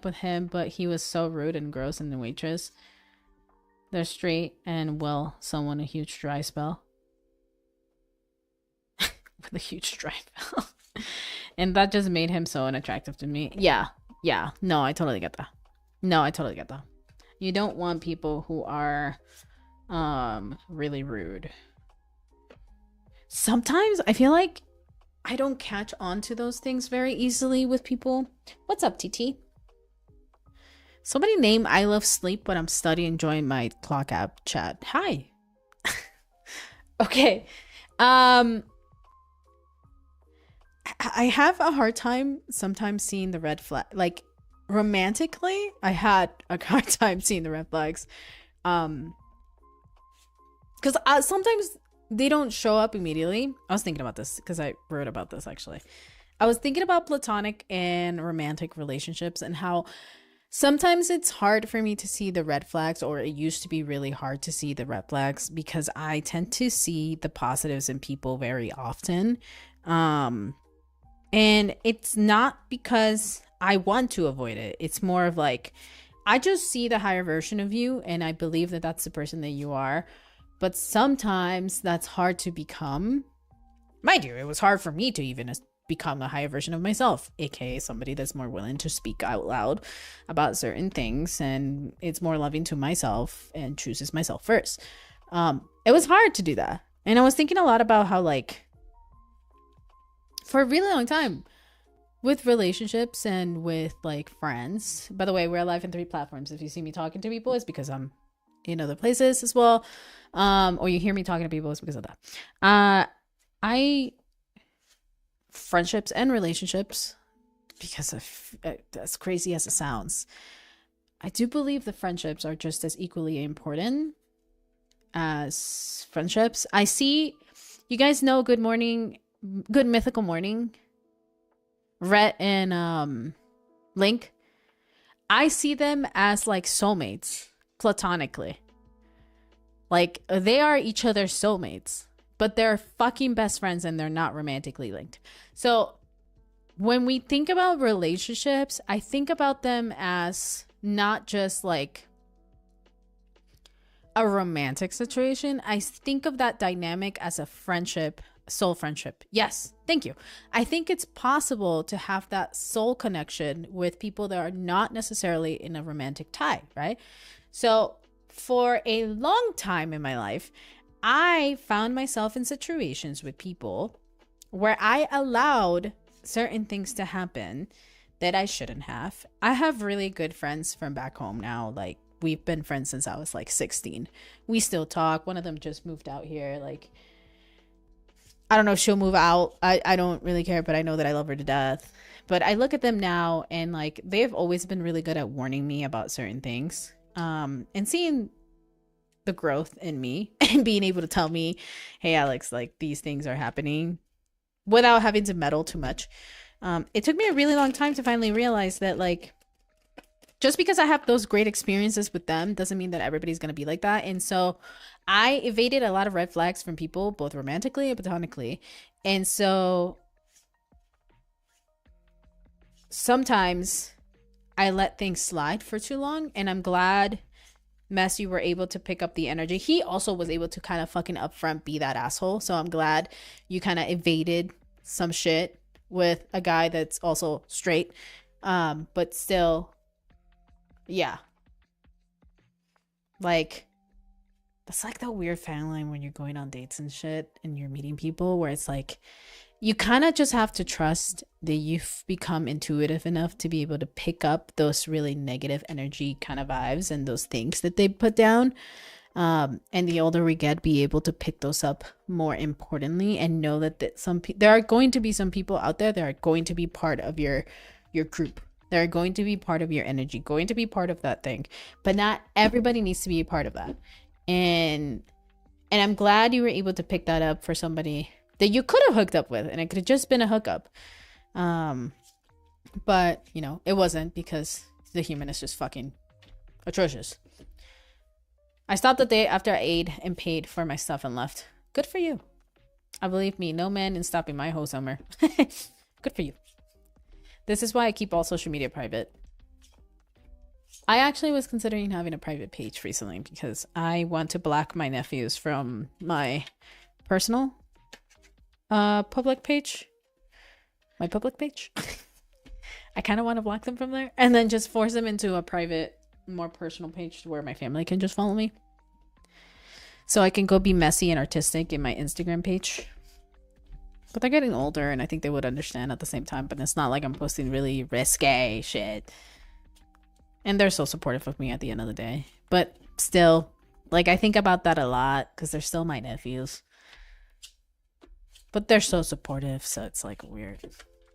with him, but he was so rude and gross and the waitress. They're straight and will someone a huge dry spell. With a huge dry spell. And that just made him so unattractive to me. Yeah. No, I totally get that. You don't want people who are really rude. Sometimes I feel like I don't catch on to those things very easily with people. What's up, TT? Somebody named I Love Sleep, but I'm studying, enjoying my clock app chat. Hi. Okay. I have a hard time sometimes seeing the red flag. Like romantically, I had a hard time seeing the red flags. Because sometimes they don't show up immediately. I was thinking about this because I wrote about this actually. I was thinking about platonic and romantic relationships and how sometimes it's hard for me to see the red flags, or it used to be really hard to see the red flags because I tend to see the positives in people very often. And it's not because I want to avoid it. It's more of like, I just see the higher version of you and I believe that that's the person that you are. But sometimes that's hard to become. Mind you, it was hard for me to even become a higher version of myself, aka somebody that's more willing to speak out loud about certain things and it's more loving to myself and chooses myself first. It was hard to do that. And I was thinking a lot about how, like, for a really long time with relationships and with like friends, by the way, we're live in 3 platforms. If you see me talking to people, it's because I'm in other places as well. Or you hear me talking to people, it's because of that. Friendships and relationships, because of as crazy as it sounds, I do believe the friendships are just as equally important as friendships. I see, you guys know Good Mythical Morning, Rhett and Link. I see them as like soulmates, platonically. Like, they are each other's soulmates, but they're fucking best friends and they're not romantically linked. So when we think about relationships, I think about them as not just like a romantic situation. I think of that dynamic as a friendship, soul friendship. Yes, thank you. I think it's possible to have that soul connection with people that are not necessarily in a romantic tie, right? So for a long time in my life, I found myself in situations with people where I allowed certain things to happen that I shouldn't have. I have really good friends from back home now. Like, we've been friends since I was like 16. We still talk. One of them just moved out here. Like, I don't know if she'll move out. I don't really care, but I know that I love her to death. But I look at them now and like, they've always been really good at warning me about certain things. And seeing the growth in me and being able to tell me, hey Alex, like, these things are happening without having to meddle too much. It took me a really long time to finally realize that, like, just because I have those great experiences with them doesn't mean that everybody's going to be like that. And so I evaded a lot of red flags from people, both romantically and platonically. And so sometimes I let things slide for too long, and I'm glad Mess, you were able to pick up the energy. He also was able to kind of fucking upfront be that asshole. So I'm glad you kind of evaded some shit with a guy that's also straight. But still, yeah. Like, that's like the weird feeling when you're going on dates and shit and you're meeting people where it's like, you kind of just have to trust that you've become intuitive enough to be able to pick up those really negative energy kind of vibes and those things that they put down. And the older we get, be able to pick those up more importantly and know that there are going to be some people out there that are going to be part of your group. They're going to be part of your energy, going to be part of that thing. But not everybody needs to be a part of that. And I'm glad you were able to pick that up for somebody that you could have hooked up with, and it could have just been a hookup. But, you know, it wasn't, because the human is just fucking atrocious. I stopped the date after I ate and paid for my stuff and left. Good for you. I believe me, no man in stopping my whole summer. Good for you. This is why I keep all social media private. I actually was considering having a private page recently because I want to block my nephews from my personal public page. My public page. I kind of want to block them from there and then just force them into a private, more personal page where my family can just follow me. So I can go be messy and artistic in my Instagram page. But they're getting older and I think they would understand at the same time. But it's not like I'm posting really risque shit. And they're so supportive of me at the end of the day. But still, like, I think about that a lot because they're still my nephews. But they're so supportive, so it's like weird.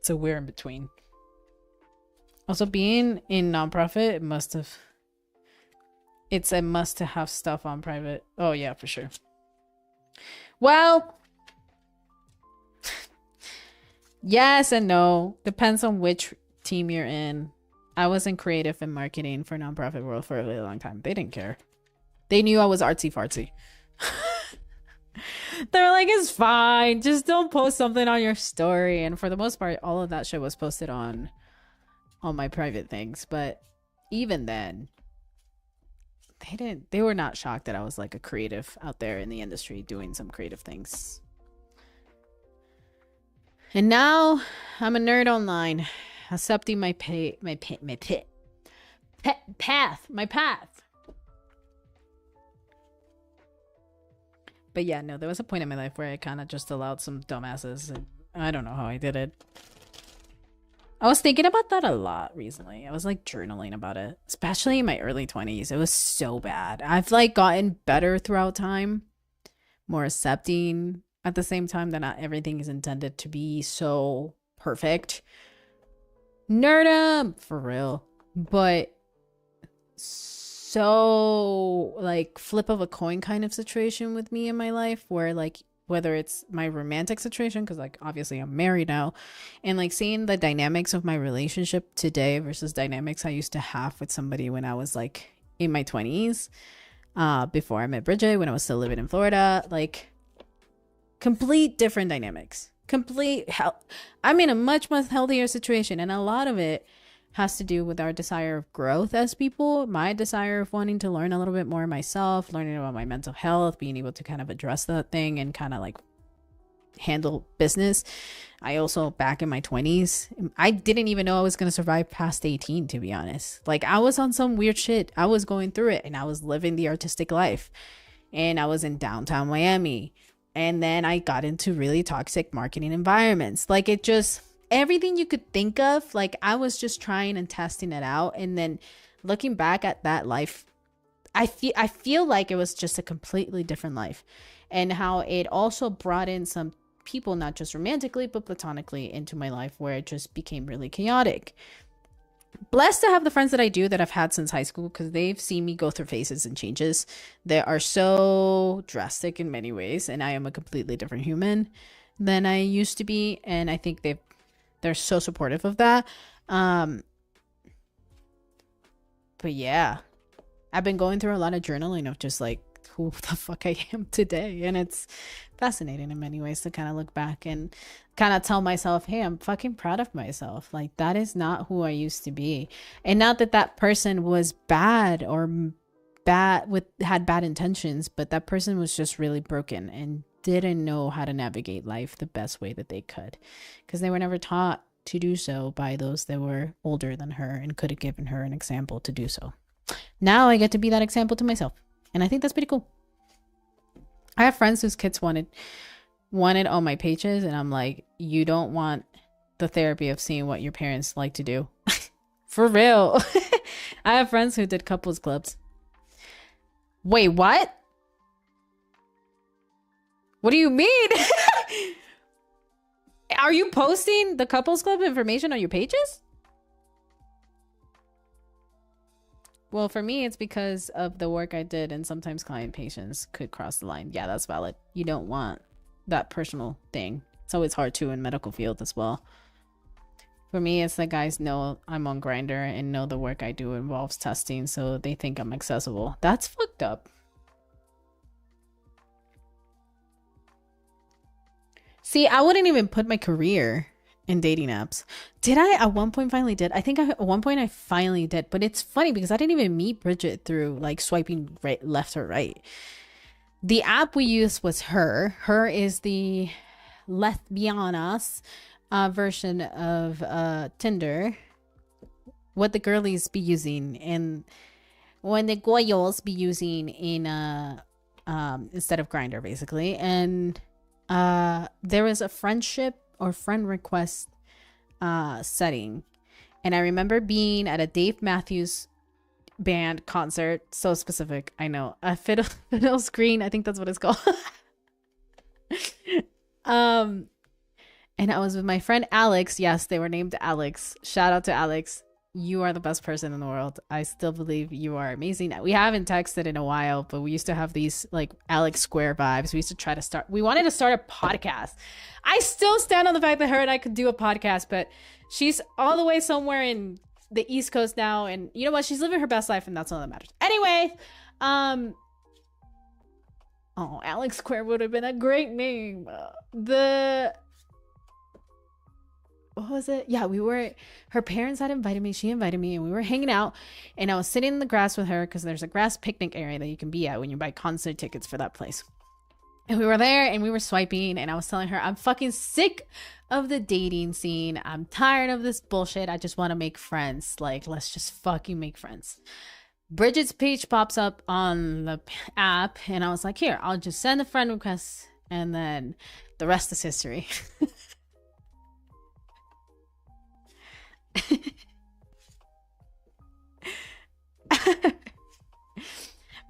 It's a weird in between. Also, being in nonprofit, it's a must to have stuff on private. Oh yeah, for sure. Well, yes and no. Depends on which team you're in. I was in creative and marketing for nonprofit world for a really long time. They didn't care. They knew I was artsy fartsy. They're like, it's fine. Just don't post something on your story. And for the most part, all of that shit was posted on my private things. But even then, they were not shocked that I was like a creative out there in the industry doing some creative things. And now I'm a nerd online, accepting my path. But yeah, no, there was a point in my life where I kind of just allowed some dumbasses. And I don't know how I did it. I was thinking about that a lot recently. I was like journaling about it, especially in my early 20s. It was so bad. I've like gotten better throughout time, more accepting at the same time that not everything is intended to be so perfect. Nerdum for real. But so like flip of a coin kind of situation with me in my life where like whether it's my romantic situation, because like obviously I'm married now, and like seeing the dynamics of my relationship today versus dynamics I used to have with somebody when I was like in my 20s, before I met Bridget, when I was still living in Florida, like complete different dynamics. I'm in a much healthier situation, and a lot of it has to do with our desire of growth as people, my desire of wanting to learn a little bit more myself, learning about my mental health, being able to kind of address that thing and kind of like handle business. I also, back in my 20s, I didn't even know I was going to survive past 18, to be honest. Like, I was on some weird shit. I was going through it and I was living the artistic life, and I was in downtown Miami, and then I got into really toxic marketing environments. Like, it just, everything you could think of, like I was just trying and testing it out. And then looking back at that life, I feel like it was just a completely different life, and how it also brought in some people, not just romantically but platonically, into my life, where it just became really chaotic. Blessed to have the friends that I do that I've had since high school, because they've seen me go through phases and changes that are so drastic in many ways, and I am a completely different human than I used to be, and I think they're so supportive of that. But yeah, I've been going through a lot of journaling of just like who the fuck I am today, and it's fascinating in many ways to kind of look back and kind of tell myself, hey, I'm fucking proud of myself. Like, that is not who I used to be. And not that that person was bad or had bad intentions, but that person was just really broken and didn't know how to navigate life the best way that they could, because they were never taught to do so by those that were older than her and could have given her an example to do so. Now I get to be that example to myself, and I think that's pretty cool. I have friends whose kids wanted all my pages, and I'm like, you don't want the therapy of seeing what your parents like to do. For real. I have friends who did couples clubs. Wait, what? What do you mean? Are you posting the couples club information on your pages? Well, for me, it's because of the work I did, and sometimes client patients could cross the line. Yeah, that's valid. You don't want that personal thing. It's always hard too in medical field as well. For me, it's that guys know I'm on Grindr and know the work I do involves testing, so they think I'm accessible. That's fucked up. See, I wouldn't even put my career in dating apps. Did I? At one point finally did. I think at one point I finally did. But it's funny because I didn't even meet Bridget through like swiping right, left or right. The app we used was Her. Her is the lesbianas version of Tinder. What the girlies be using and when the goyos be using in instead of Grindr, basically. And there was a friendship or friend request setting, and I remember being at a Dave Matthews Band concert. So specific, I know. A fiddle screen, I think that's what it's called. And I was with my friend Alex. Yes, they were named Alex. Shout out to Alex. You are the best person in the world. I still believe you are amazing. We haven't texted in a while, but we used to have these like Alex Square vibes. We used to try to start. We wanted to start a podcast. I still stand on the fact that her and I could do a podcast, but she's all the way somewhere in the East Coast now, and you know what? She's living her best life, and that's all that matters. Anyway, oh, Alex Square would have been a great name. What was it? Yeah, her parents had invited me. She invited me, and we were hanging out, and I was sitting in the grass with her because there's a grass picnic area that you can be at when you buy concert tickets for that place. And we were there, and we were swiping, and I was telling her, I'm fucking sick of the dating scene. I'm tired of this bullshit. I just want to make friends. Like, let's just fucking make friends. Bridget's page pops up on the app, and I was like, here, I'll just send a friend request, and then the rest is history.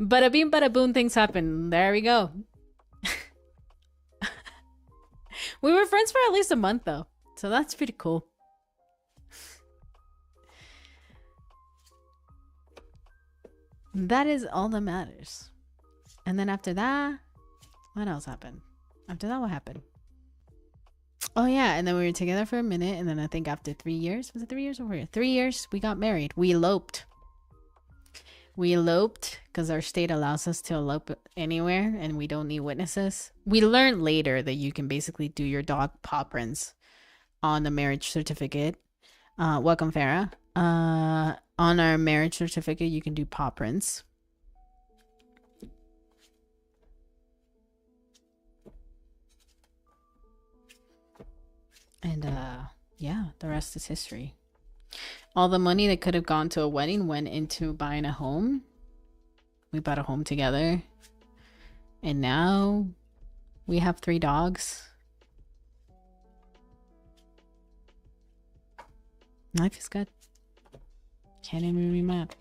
Bada beam, bada boom, things happen. There we go. We were friends for at least a month though, so that's pretty cool. That is all that matters. And then after that, what else happened? After that, what happened? Oh yeah, and then we were together for a minute, and then I think after 3 years, was it 3 years or 4 years? 3 years, we got married. We eloped. We eloped because our state allows us to elope anywhere, and we don't need witnesses. We learned later that you can basically do your dog paw prints on the marriage certificate. Welcome, Farah. On our marriage certificate, you can do paw prints. And yeah, the rest is history. All the money that could have gone to a wedding went into buying a home. We bought a home together. And now we have 3 dogs. Life is good. Can't even be mad.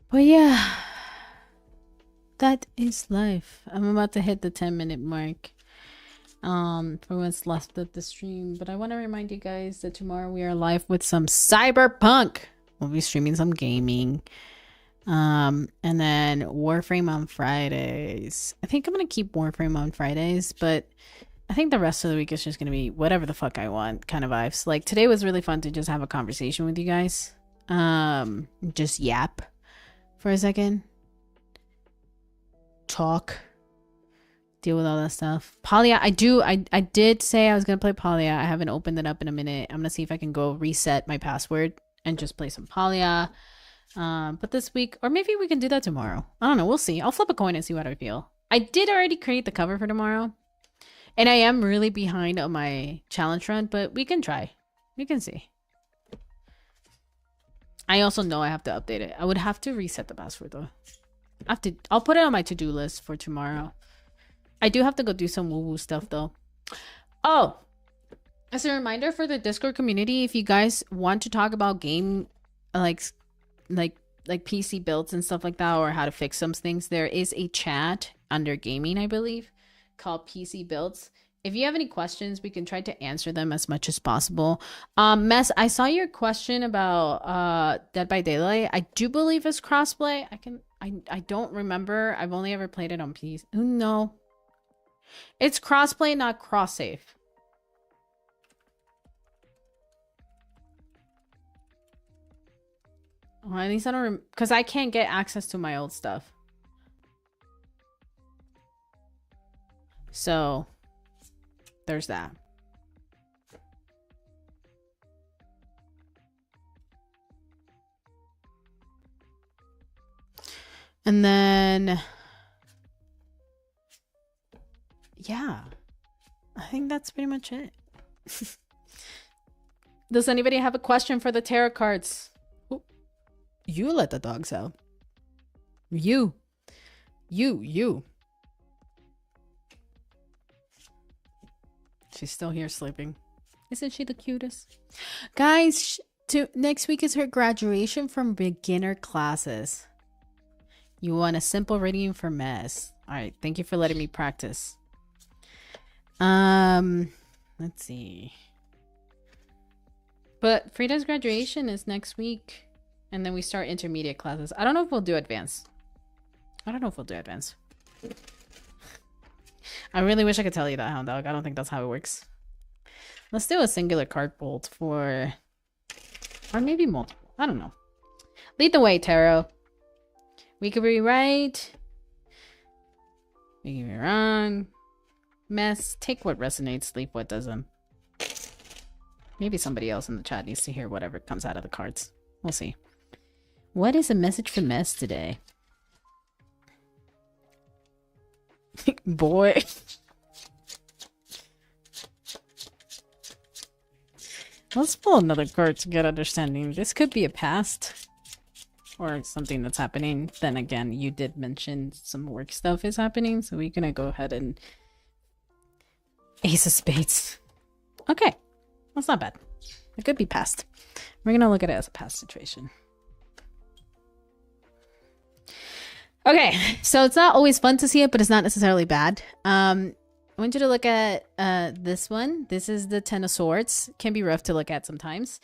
But yeah, that is life. I'm about to hit the 10-minute mark for what's left of the stream, but I want to remind you guys that tomorrow we are live with some cyberpunk. We'll be streaming some gaming, and then Warframe on Fridays. I think I'm gonna keep Warframe on Fridays, but I think the rest of the week is just gonna be whatever the fuck I want kind of vibes. Like today was really fun to just have a conversation with you guys, just yap for a second. talk, deal with all that stuff. Polya, I did say I was gonna play Polya. I haven't opened it up in a minute. I'm gonna see if I can go reset my password and just play some Polya. But this week, or maybe we can do that tomorrow. I don't know. We'll see. I'll flip a coin and see what I feel. I did already create the cover for tomorrow, and I am really behind on my challenge run, but we can try. We can see. I also know I have to update it. I would have to reset the password though. I'll put it on my to-do list for tomorrow. I do have to go do some woo-woo stuff though. Oh, as a reminder for the Discord community, if you guys want to talk about game like PC builds and stuff like that, or how to fix some things, there is a chat under gaming, I believe, called PC builds. If you have any questions, we can try to answer them as much as possible. Mess, I saw your question about Dead by Daylight. I do believe it's crossplay. I don't remember. I've only ever played it on PC. No. It's crossplay, not cross save. Well, at least I don't because I can't get access to my old stuff. So there's that. And then yeah, I think that's pretty much it. Does anybody have a question for the tarot cards? Ooh, you let the dogs out. You. She's still here sleeping. Isn't she the cutest? Guys, next week is her graduation from beginner classes. You want a simple reading for Mess. All right, thank you for letting me practice. Let's see. But Frida's graduation is next week, and then we start intermediate classes. I don't know if we'll do advanced. I really wish I could tell you that, Hound Dog. I don't think that's how it works. Let's do a singular card bolt for, or maybe multiple. I don't know. Lead the way, Tarot. We could be right. We could be wrong. Mess, take what resonates, leave what doesn't. Maybe somebody else in the chat needs to hear whatever comes out of the cards. We'll see. What is a message for Mess today? Boy. Let's pull another card to get understanding. This could be a past or something that's happening. Then again, you did mention some work stuff is happening, so we're gonna go ahead and Ace of Spades. Okay, that's not bad. It could be past. We're gonna look at it as a past situation. Okay, so it's not always fun to see it, but it's not necessarily bad. I want you to look at this one. This is the Ten of Swords. Can be rough to look at sometimes.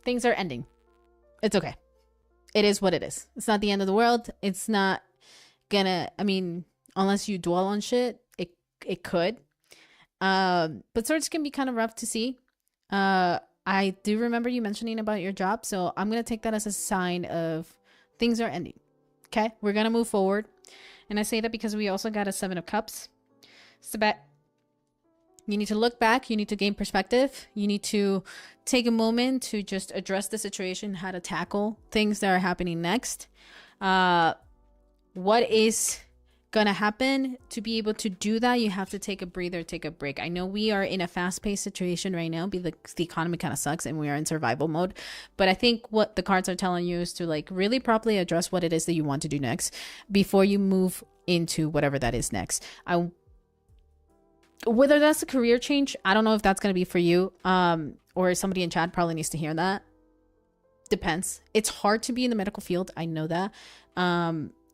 Things are ending. It's okay. It is what it is. It's not the end of the world. It's not gonna, I mean, unless you dwell on shit, it could. But swords can be kind of rough to see. I do remember you mentioning about your job, so I'm gonna take that as a sign of things are ending. Okay, we're gonna move forward. And I say that because we also got a 7 of Cups. So you need to look back. You need to gain perspective. You need to take a moment to just address the situation, how to tackle things that are happening next. What is gonna happen? To be able to do that, you have to take a breather, take a break. I know we are in a fast-paced situation right now because the economy kind of sucks and we are in survival mode, but I think what the cards are telling you is to like really properly address what it is that you want to do next before you move into whatever that is next. Whether that's a career change, I don't know if that's going to be for you, or somebody in chat probably needs to hear that. Depends. It's hard to be in the medical field, I know that.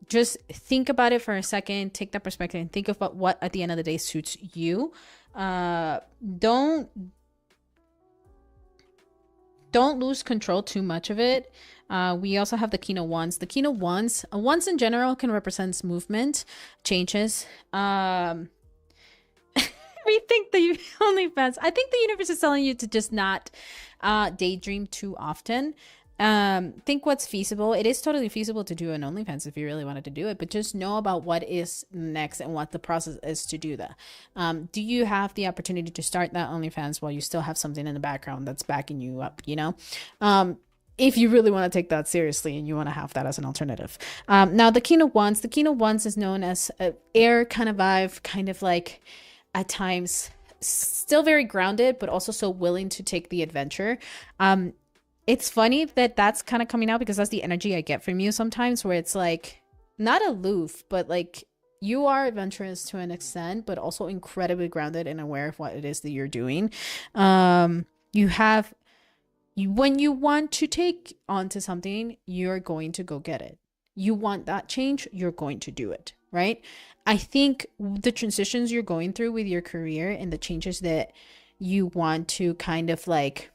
Just think about it for a second, take that perspective and think about what at the end of the day suits you. Don't lose control too much of it. We also have the King of Wands. The King of Wands, wands in general can represent movement, changes. We think the OnlyFans. I think the universe is telling you to just not daydream too often. think what's feasible. It is totally feasible to do an OnlyFans if you really wanted to do it, but just know about what is next and what the process is to do that. Do you have the opportunity to start that OnlyFans while you still have something in the background that's backing you up, you know? If you really want to take that seriously and you want to have that as an alternative. Now the King of Wands is known as a air kind of vibe, kind of like at times still very grounded, but also so willing to take the adventure. It's funny that that's kind of coming out because that's the energy I get from you sometimes, where it's like not aloof, but like you are adventurous to an extent, but also incredibly grounded and aware of what it is that you're doing. When you want to take onto something, you're going to go get it. You want that change, you're going to do it, right? I think the transitions you're going through with your career and the changes that you want to kind of like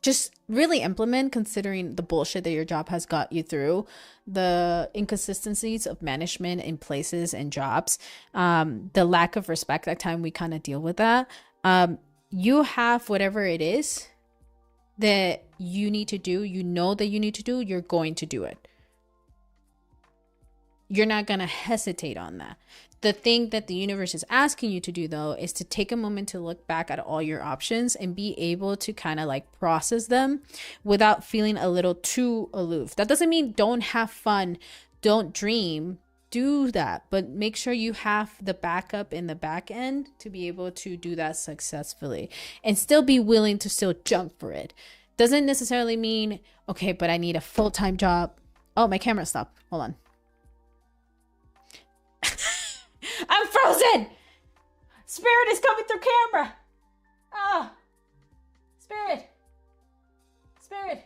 just really implement, considering the bullshit that your job has got you through, the inconsistencies of management in places and jobs, the lack of respect at time we kind of deal with that. You have whatever it is that you need to do, you know that you need to do, you're going to do it. You're not going to hesitate on that. The thing that the universe is asking you to do, though, is to take a moment to look back at all your options and be able to kind of like process them without feeling a little too aloof. That doesn't mean don't have fun, don't dream, do that, but make sure you have the backup in the back end to be able to do that successfully and still be willing to still jump for it. Doesn't necessarily mean, okay, but I need a full-time job. Oh, my camera stopped. Hold on. I'm frozen! Spirit is coming through camera! Ah! Spirit! Spirit!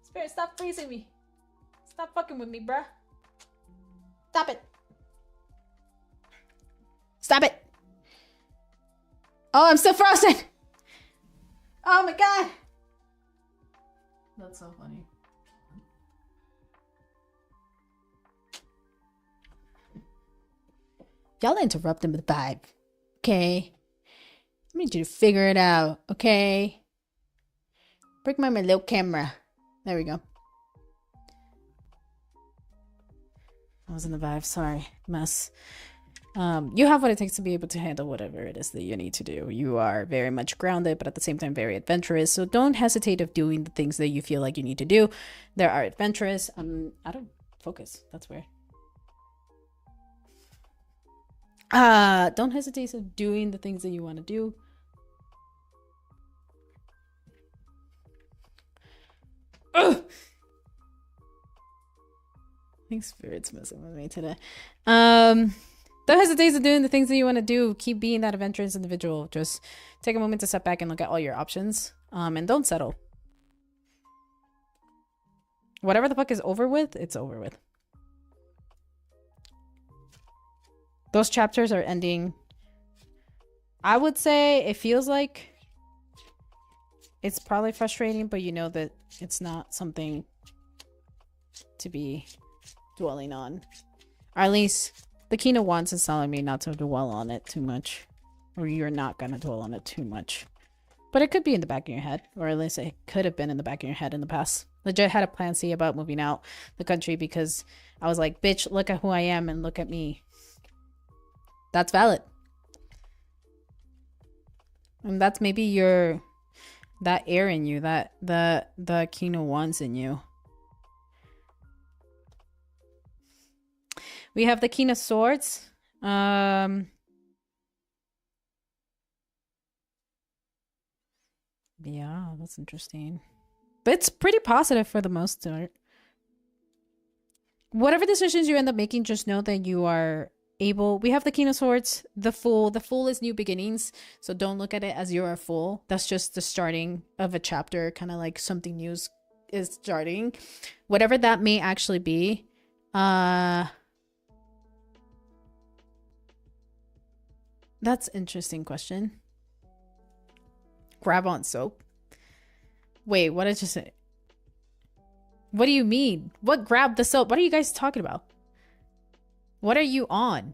Spirit, stop freezing me. Stop fucking with me, bruh. Stop it. Stop it. Oh, I'm still frozen! Oh my god! That's so funny. Y'all interrupting the vibe, okay? I need you to figure it out, okay? Break my little camera. There we go. I was in the vibe, sorry, mess. You have what it takes to be able to handle whatever it is that you need to do. You are very much grounded, but at the same time very adventurous. So don't hesitate of doing the things that you feel like you need to do. There are adventurous. Out of focus. That's weird. Don't hesitate of doing the things that you want to do. Ugh! I think Spirit's messing with me today. Don't hesitate of doing the things that you want to do. Keep being that adventurous individual. Just take a moment to step back and look at all your options. And don't settle. Whatever the fuck is over with, it's over with. Those chapters are ending. I would say it feels like it's probably frustrating, but you know that it's not something to be dwelling on. Or at least the King of Wands is telling me not to dwell on it too much. Or you're not going to dwell on it too much. But it could be in the back of your head. Or at least it could have been in the back of your head in the past. Legit had a plan C about moving out the country because I was like, bitch, look at who I am and look at me. That's valid. And that's maybe your that air in you, that the King of Wands in you. We have the King of Swords. Yeah, that's interesting. But it's pretty positive for the most part. Whatever decisions you end up making, just know that you are able. We have the King of Swords, the Fool. The Fool is new beginnings, so don't look at it as you're a fool. That's just the starting of a chapter, kind of like something new is starting. Whatever that may actually be. That's an interesting question. Grab on soap. Wait, what did you say? What do you mean? What grab the soap? What are you guys talking about? What are you on?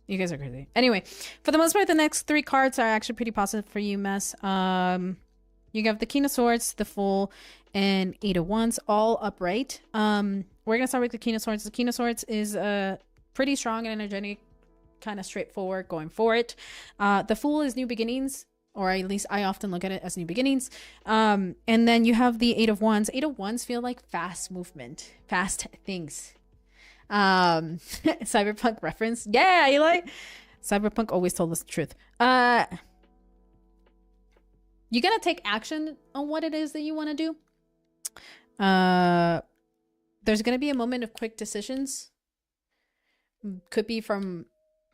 You guys are crazy. Anyway, for the most part, the next 3 cards are actually pretty positive for you, Mess. You have the King of Swords, the Fool, and 8 of Wands, all upright. We're gonna start with the King of Swords. The King of Swords is pretty strong and energetic, kind of straightforward, going for it. The Fool is new beginnings, or at least I often look at it as new beginnings. And then you have the 8 of Wands. 8 of Wands feel like fast movement, fast things. Cyberpunk reference. Yeah, Eli. Cyberpunk always told us the truth. You're gonna take action on what it is that you want to do. There's gonna be a moment of quick decisions. Could be from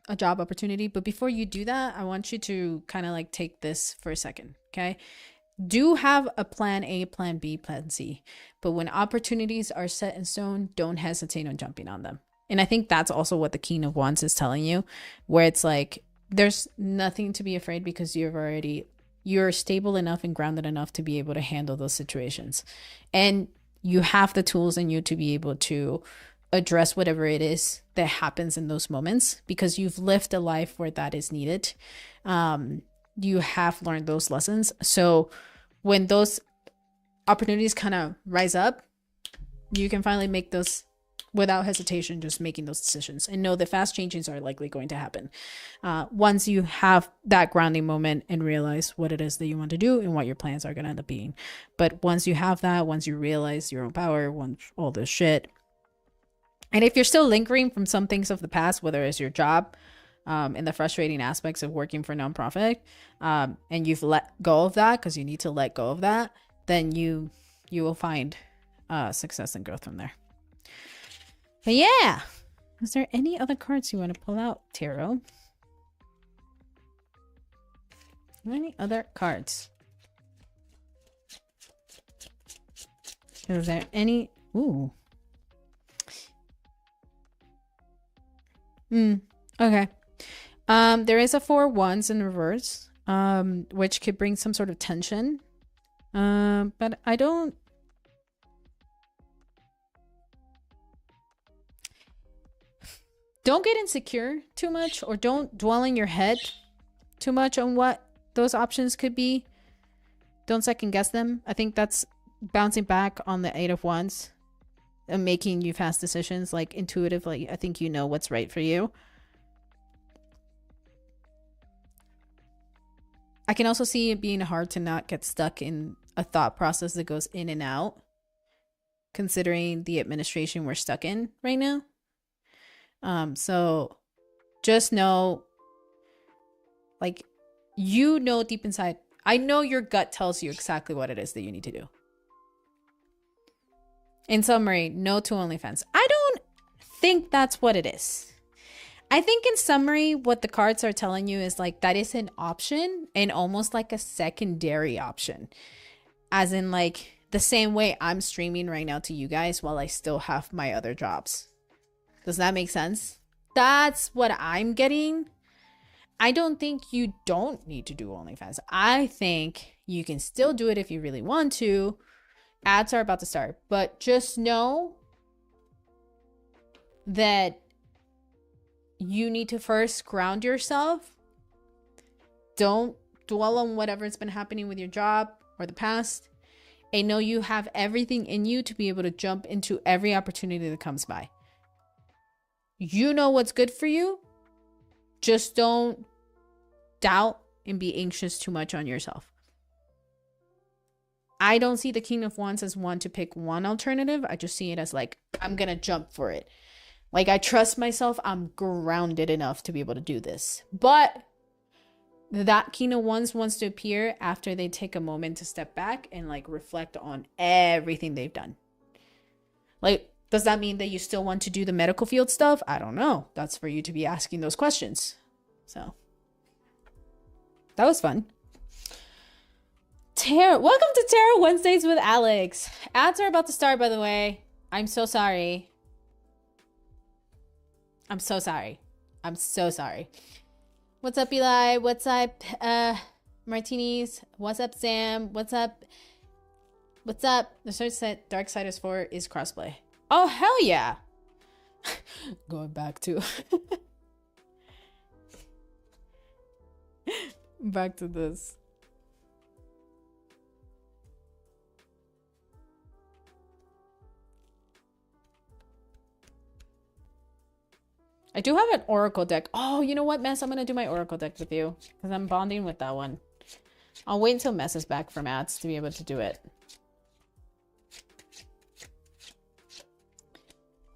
a job opportunity, but before you do that, I want you to kind of like take this for a second. Okay, do have a plan A, plan B, plan C, but when opportunities are set in stone, don't hesitate on jumping on them. And I think that's also what the King of Wands is telling you, where it's like there's nothing to be afraid because you're stable enough and grounded enough to be able to handle those situations, and you have the tools in you to be able to address whatever it is that happens in those moments, because you've lived a life where that is needed. You have learned those lessons. So when those opportunities kind of rise up, you can finally make those without hesitation, just making those decisions, and know that fast changes are likely going to happen once you have that grounding moment and realize what it is that you want to do and what your plans are going to end up being. But once you have that, once you realize your own power, once all this shit, and if you're still lingering from some things of the past, whether it's your job and the frustrating aspects of working for a nonprofit, and you've let go of that because you need to let go of that, then you will find success and growth from there. But yeah, is there any other cards you want to pull out, Tarot? Any other cards? Is there any? Ooh. Okay. There is a 4 of Wands in reverse, which could bring some sort of tension. But I don't get insecure too much, or don't dwell in your head too much on what those options could be. Don't second guess them. I think that's bouncing back on the 8 of Wands and making you fast decisions, like intuitively. I think you know what's right for you. I can also see it being hard to not get stuck in a thought process that goes in and out, considering the administration we're stuck in right now. So just know, like, you know, deep inside, I know your gut tells you exactly what it is that you need to do. In summary, no to OnlyFans. I don't think that's what it is. I think in summary, what the cards are telling you is like that is an option, and almost like a secondary option. As in, like, the same way I'm streaming right now to you guys while I still have my other jobs. Does that make sense? That's what I'm getting. I don't think you don't need to do OnlyFans. I think you can still do it if you really want to. Ads are about to start, but just know that you need to first ground yourself. Don't dwell on whatever's been happening with your job or the past, and know you have everything in you to be able to jump into every opportunity that comes by. You know what's good for you. Just don't doubt and be anxious too much on yourself. I don't see the King of Wands as one to pick one alternative. I just see it as like, I'm going to jump for it. Like, I trust myself. I'm grounded enough to be able to do this. But that King of Wands wants to appear after they take a moment to step back and like reflect on everything they've done. Like, does that mean that you still want to do the medical field stuff? I don't know. That's for you to be asking those questions. So that was fun. Welcome to Tarot Wednesdays with Alex. Ads are about to start, by the way. I'm so sorry. I'm so sorry. What's up, Eli? What's up, Martinis? What's up, Sam? What's up? The Darksiders 4 is crossplay. Oh, hell yeah. Going back to Back to this. I do have an Oracle deck. Oh, you know what, Mess? I'm going to do my Oracle deck with you because I'm bonding with that one. I'll wait until Mess is back from ads to be able to do it.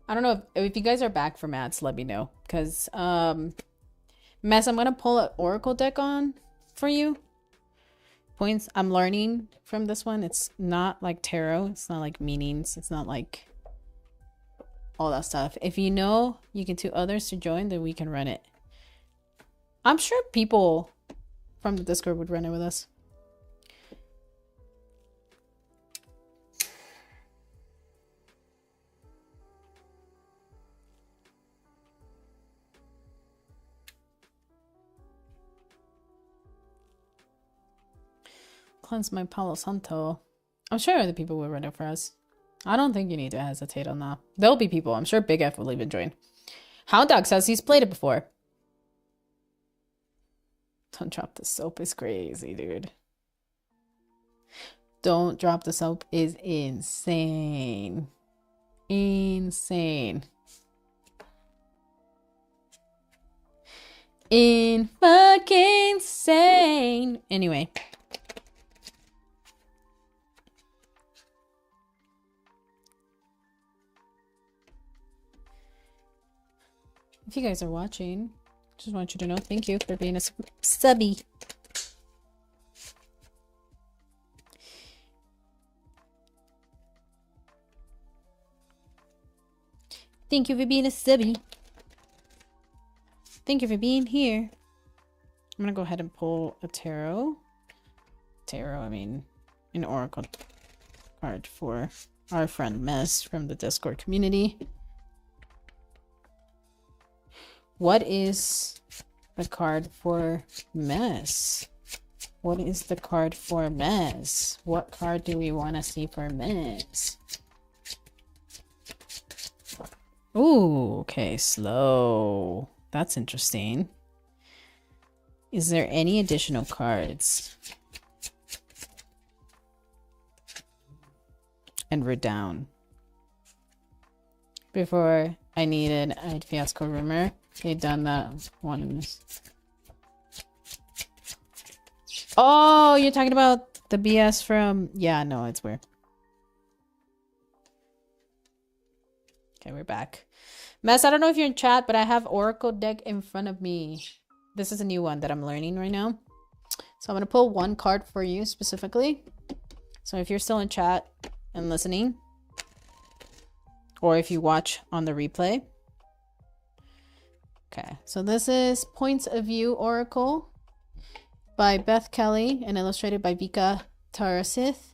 I don't know if you guys are back from ads, let me know. Because, Mess, I'm going to pull an Oracle deck on for you. Points I'm learning from this one. It's not like tarot. It's not like meanings. It's not like all that stuff. If you know you can tell others to join, then we can run it. I'm sure people from the Discord would run it with us. Cleanse my Palo Santo. I'm sure other people would run it for us. I don't think you need to hesitate on that. There'll be people. I'm sure Big F will even join. Hound Dog says he's played it before. Don't drop the soap is crazy, dude. Don't drop the soap is insane. Insane. In fucking insane. Anyway. If you guys are watching, just want you to know, thank you for being a subby. Thank you for being a subby. Thank you for being here. I'm gonna go ahead and pull a tarot. I mean, an oracle card for our friend Mess from the Discord community. What is the card for Mess? What is the card for Mess? What card do we want to see for Mess? Ooh, okay, slow. That's interesting. Is there any additional cards? And we're down. Before I needed a fiasco rumor. Okay, done that one. Oh, you're talking about the BS from... Yeah, no, it's weird. Okay, we're back. Mess, I don't know if you're in chat, but I have Oracle deck in front of me. This is a new one that I'm learning right now. So I'm going to pull one card for you specifically. So if you're still in chat and listening, or if you watch on the replay. Okay, so this is Points of View Oracle by Beth Kelly and illustrated by Vika Tarasith.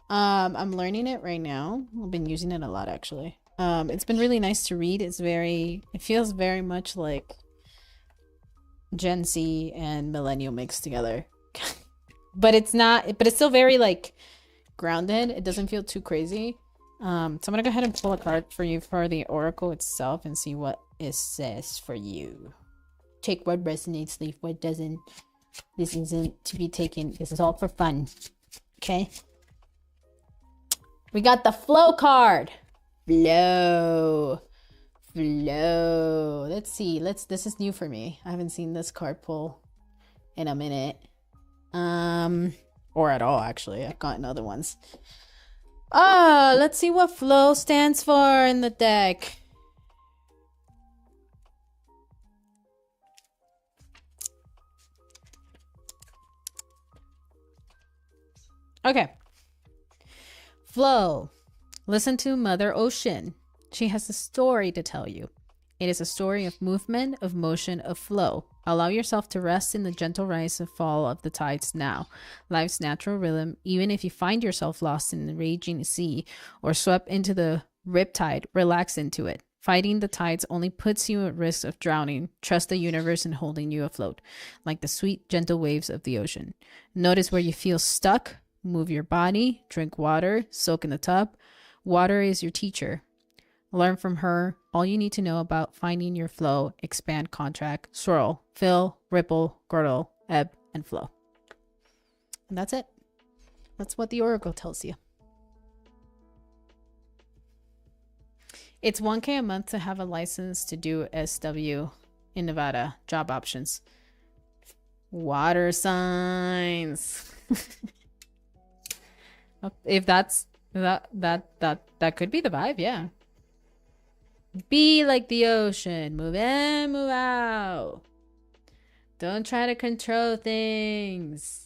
I'm learning it right now. I've been using it a lot, actually. It's been really nice to read. It feels very much like Gen Z and Millennial mixed together. But it's still very like grounded. It doesn't feel too crazy. So I'm gonna go ahead and pull a card for you for the Oracle itself and see what it says for you. Take what resonates, leave what doesn't. This isn't to be taken. This is all for fun. Okay. We got the flow card. Flow. Let's see. This is new for me. I haven't seen this card pull in a minute. Or at all, actually. I've gotten other ones. Let's see what flow stands for in the deck. Okay. Flow. Listen to Mother Ocean. She has a story to tell you. It is a story of movement, of motion, of flow. Allow yourself to rest in the gentle rise and fall of the tides now. Life's natural rhythm, even if you find yourself lost in the raging sea or swept into the riptide, relax into it. Fighting the tides only puts you at risk of drowning. Trust the universe in holding you afloat, like the sweet, gentle waves of the ocean. Notice where you feel stuck. Move your body, drink water, soak in the tub. Water is your teacher. Learn from her all you need to know about finding your flow, expand, contract, swirl, fill, ripple, girdle, ebb, and flow. And that's it. That's what the Oracle tells you. It's $1K a month to have a license to do SW in Nevada. Job options. Water signs. If that's that could be the vibe, yeah. Be like the ocean. Move in, move out. Don't try to control things.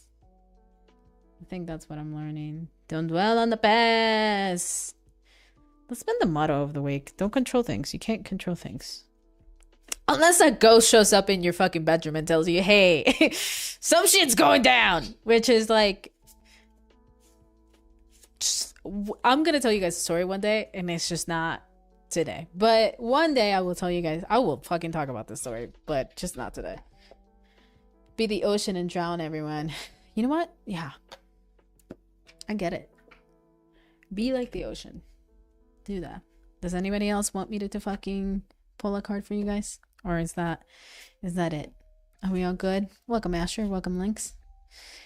I think that's what I'm learning. Don't dwell on the past. That's been the motto of the week. Don't control things. You can't control things. Unless a ghost shows up in your fucking bedroom and tells you, hey, some shit's going down. Which is like... I'm going to tell you guys a story one day. And it's just not today. But one day I will tell you guys. I will fucking talk about this story. But just not today. Be the ocean and drown everyone. You know what? Yeah. I get it. Be like the ocean. Do that. Does anybody else want me to fucking pull a card for you guys? Or is that it? Are we all good? Welcome Asher, welcome Lynx.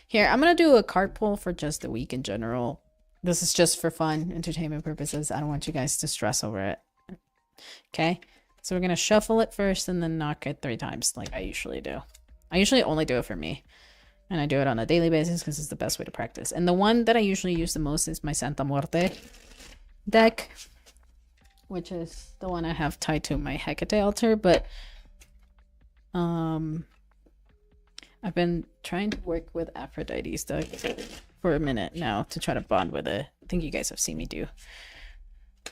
Here, I'm gonna do a card pull for just the week in general. This is just for fun, entertainment purposes. I don't want you guys to stress over it. Okay? So we're gonna shuffle it first and then knock it 3 times like I usually do. I usually only do it for me. And I do it on a daily basis because it's the best way to practice. And the one that I usually use the most is my Santa Muerte deck, which is the one I have tied to my Hecate altar. But I've been trying to work with Aphrodite's deck for a minute now to try to bond with it. I think you guys have seen me do.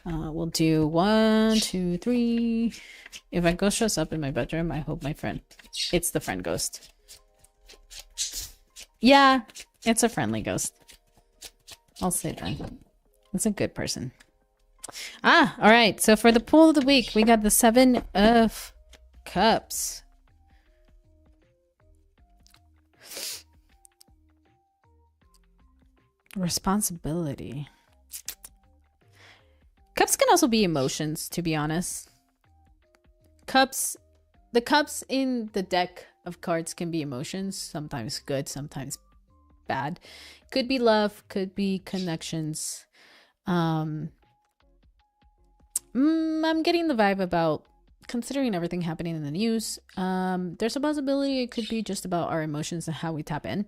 We'll do 1, 2, 3. If a ghost shows up in my bedroom, I hope my friend. It's the friend ghost. Yeah, it's a friendly ghost. I'll say that. It's a good person. All right. So for the pull of the week, we got the 7 of Cups. Responsibility. Cups can also be emotions, to be honest. The cups in the deck of cards can be emotions, sometimes good, sometimes bad. Could be love, could be connections. I'm getting the vibe about considering everything happening in the news. There's a possibility it could be just about our emotions and how we tap in.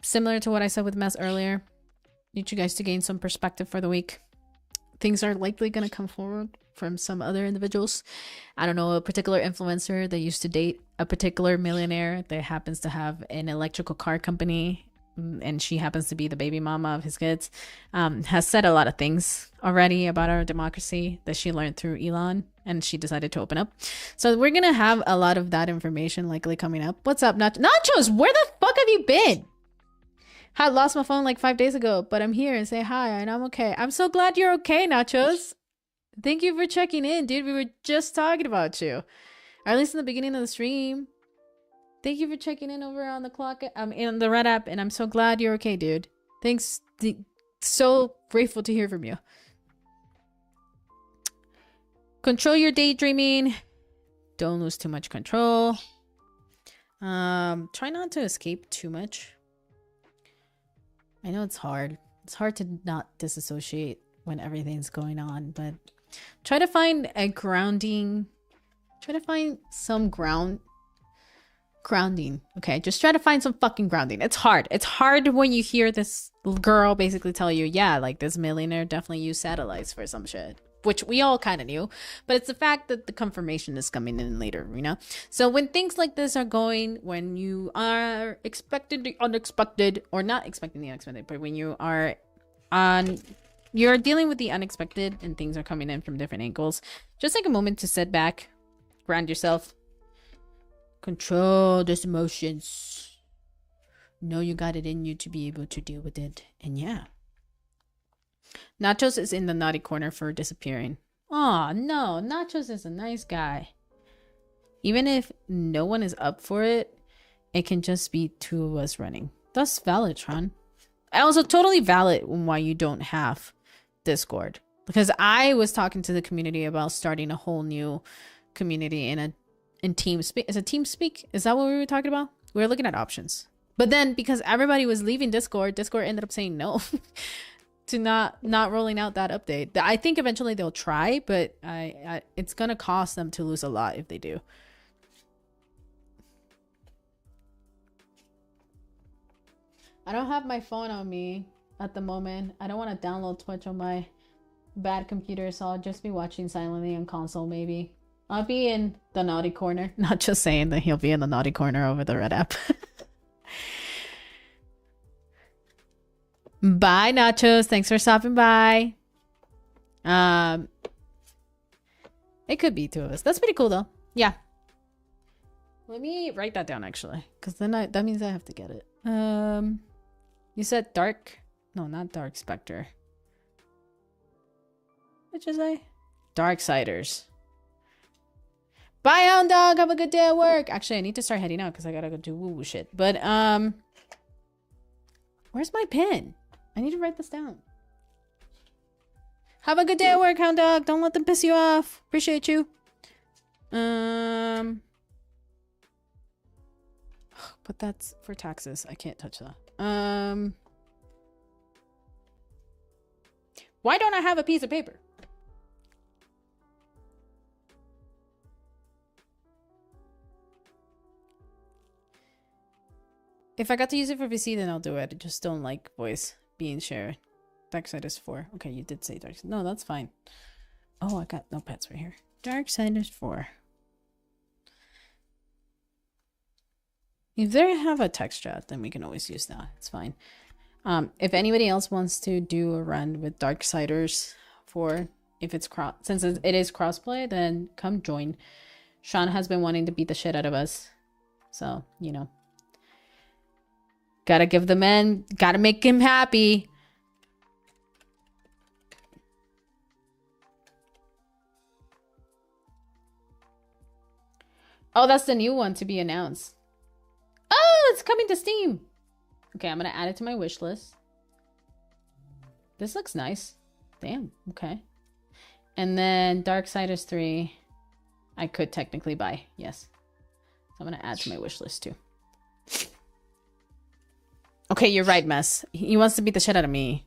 Similar to what I said with Mess earlier, need you guys to gain some perspective for the week. Things are likely going to come forward from some other individuals. I don't know, a particular influencer that used to date a particular millionaire that happens to have an electrical car company, and she happens to be the baby mama of his kids, has said a lot of things already about our democracy that she learned through Elon, and she decided to open up. So we're gonna have a lot of that information likely coming up. What's up, Nachos? Where the fuck have you been? I lost my phone like 5 days ago, but I'm here and say hi and I'm okay. I'm so glad you're okay, Nachos. Thank you for checking in, dude. We were just talking about you. Or at least in the beginning of the stream. Thank you for checking in over on the clock. I'm in the Red app, and I'm so glad you're okay, dude. Thanks. So grateful to hear from you. Control your daydreaming. Don't lose too much control. Try not to escape too much. I know it's hard. It's hard to not disassociate when everything's going on, but try to find a grounding. Try to find some grounding. Okay, just try to find some fucking grounding. It's hard. It's hard when you hear this girl basically tell you, yeah, like this millionaire definitely used satellites for some shit, which we all kind of knew, but it's the fact that the confirmation is coming in later, you know? So when things like this are going, when you are expecting the unexpected, or not expecting the unexpected, but when you are you're dealing with the unexpected and things are coming in from different angles, just take a moment to sit back, ground yourself, control those emotions, know you got it in you to be able to deal with it, and yeah. Nachos is in the naughty corner for disappearing. Aw, no, Nachos is a nice guy. Even if no one is up for it, it can just be 2 of us running. That's valid, Tron. Also totally valid why you don't have Discord. Because I was talking to the community about starting a whole new community in TeamSpeak. Is it TeamSpeak? Is that what we were talking about? We were looking at options. But then because everybody was leaving Discord ended up saying no to not rolling out that update. I think eventually they'll try, but it's going to cost them to lose a lot if they do. I don't have my phone on me at the moment. I don't want to download Twitch on my bad computer, so I'll just be watching silently on console maybe. I'll be in the naughty corner. Not just saying that he'll be in the naughty corner over the red app. Bye, Nachos. Thanks for stopping by. It could be two of us. That's pretty cool, though. Yeah. Let me write that down, actually. Because then that means I have to get it. You said Dark? No, not Dark Spectre. What'd you say? Darksiders. Bye, Hound Dog. Have a good day at work. Actually, I need to start heading out because I gotta go do woo-woo shit. But, where's my pen? I need to write this down. Have a good day at work, Hound Dog. Don't let them piss you off. Appreciate you. But that's for taxes. I can't touch that. Why don't I have a piece of paper? If I got to use it for VC, then I'll do it. I just don't like voice being shared. Darksiders 4. Okay, you did say Dark. No, that's fine. Oh, I got notepads right here. Darksiders 4. If they have a text chat, then we can always use that. It's fine. If anybody else wants to do a run with Darksiders 4, if it's since it is crossplay, then come join. Sean has been wanting to beat the shit out of us. So, you know. Gotta give the man, gotta make him happy. Oh, that's the new one to be announced. Oh, it's coming to Steam. Okay, I'm gonna add it to my wish list. This looks nice. Damn, okay. And then Darksiders 3, I could technically buy, yes. So I'm gonna add to my wish list too. Okay, you're right, Mess. He wants to beat the shit out of me.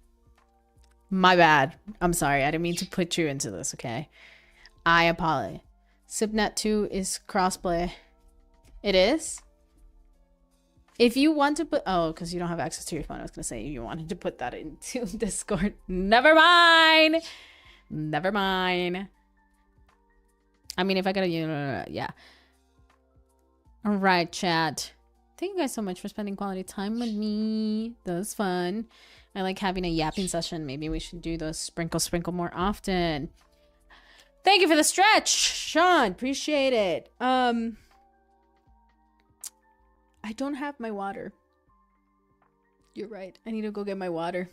My bad. I'm sorry. I didn't mean to put you into this, okay? I apologize. Subnet 2 is crossplay. It is? If you want to put... Oh, because you don't have access to your phone. I was going to say you wanted to put that into Discord. Never mind! Never mind. I mean, if I gotta... Yeah. Alright, chat. Thank you guys so much for spending quality time with me. That was fun. I like having a yapping session. Maybe we should do the sprinkle more often. Thank you for the stretch, Sean. Appreciate it. I don't have my water. You're right. I need to go get my water.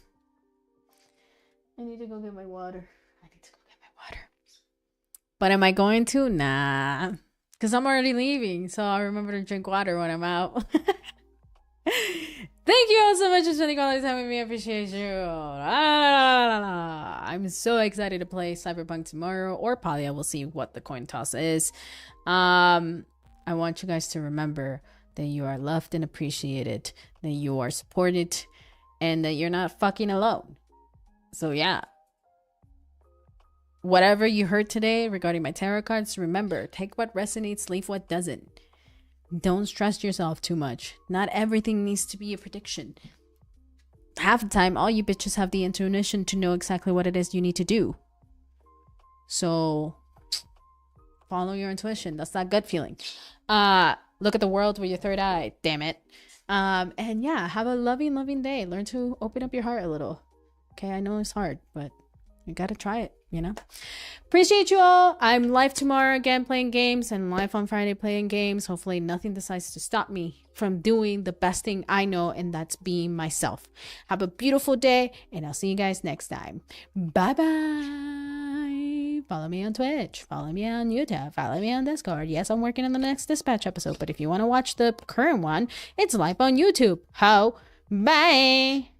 But am I going to? Nah. Because I'm already leaving, so I'll remember to drink water when I'm out. Thank you all so much for spending all this time with me. I appreciate you. I'm so excited to play Cyberpunk tomorrow, or Palia. We'll see what the coin toss is. I want you guys to remember that you are loved and appreciated, that you are supported, and that you're not fucking alone. So yeah. Whatever you heard today regarding my tarot cards, remember, take what resonates, leave what doesn't. Don't stress yourself too much. Not everything needs to be a prediction. Half the time, all you bitches have the intuition to know exactly what it is you need to do. So, follow your intuition. That's that gut feeling. Look at the world with your third eye. Damn it. And yeah, have a loving day. Learn to open up your heart a little. Okay, I know it's hard, but you gotta try it. You know, appreciate you all. I'm live tomorrow again playing games, and live on Friday playing games. Hopefully nothing decides to stop me from doing the best thing I know, and that's being myself. Have a beautiful day, and I'll see you guys next time. Bye bye. Follow me on Twitch, follow me on YouTube, follow me on Discord. Yes, I'm working on the next Dispatch episode, but if you want to watch the current one, it's live on YouTube. Bye.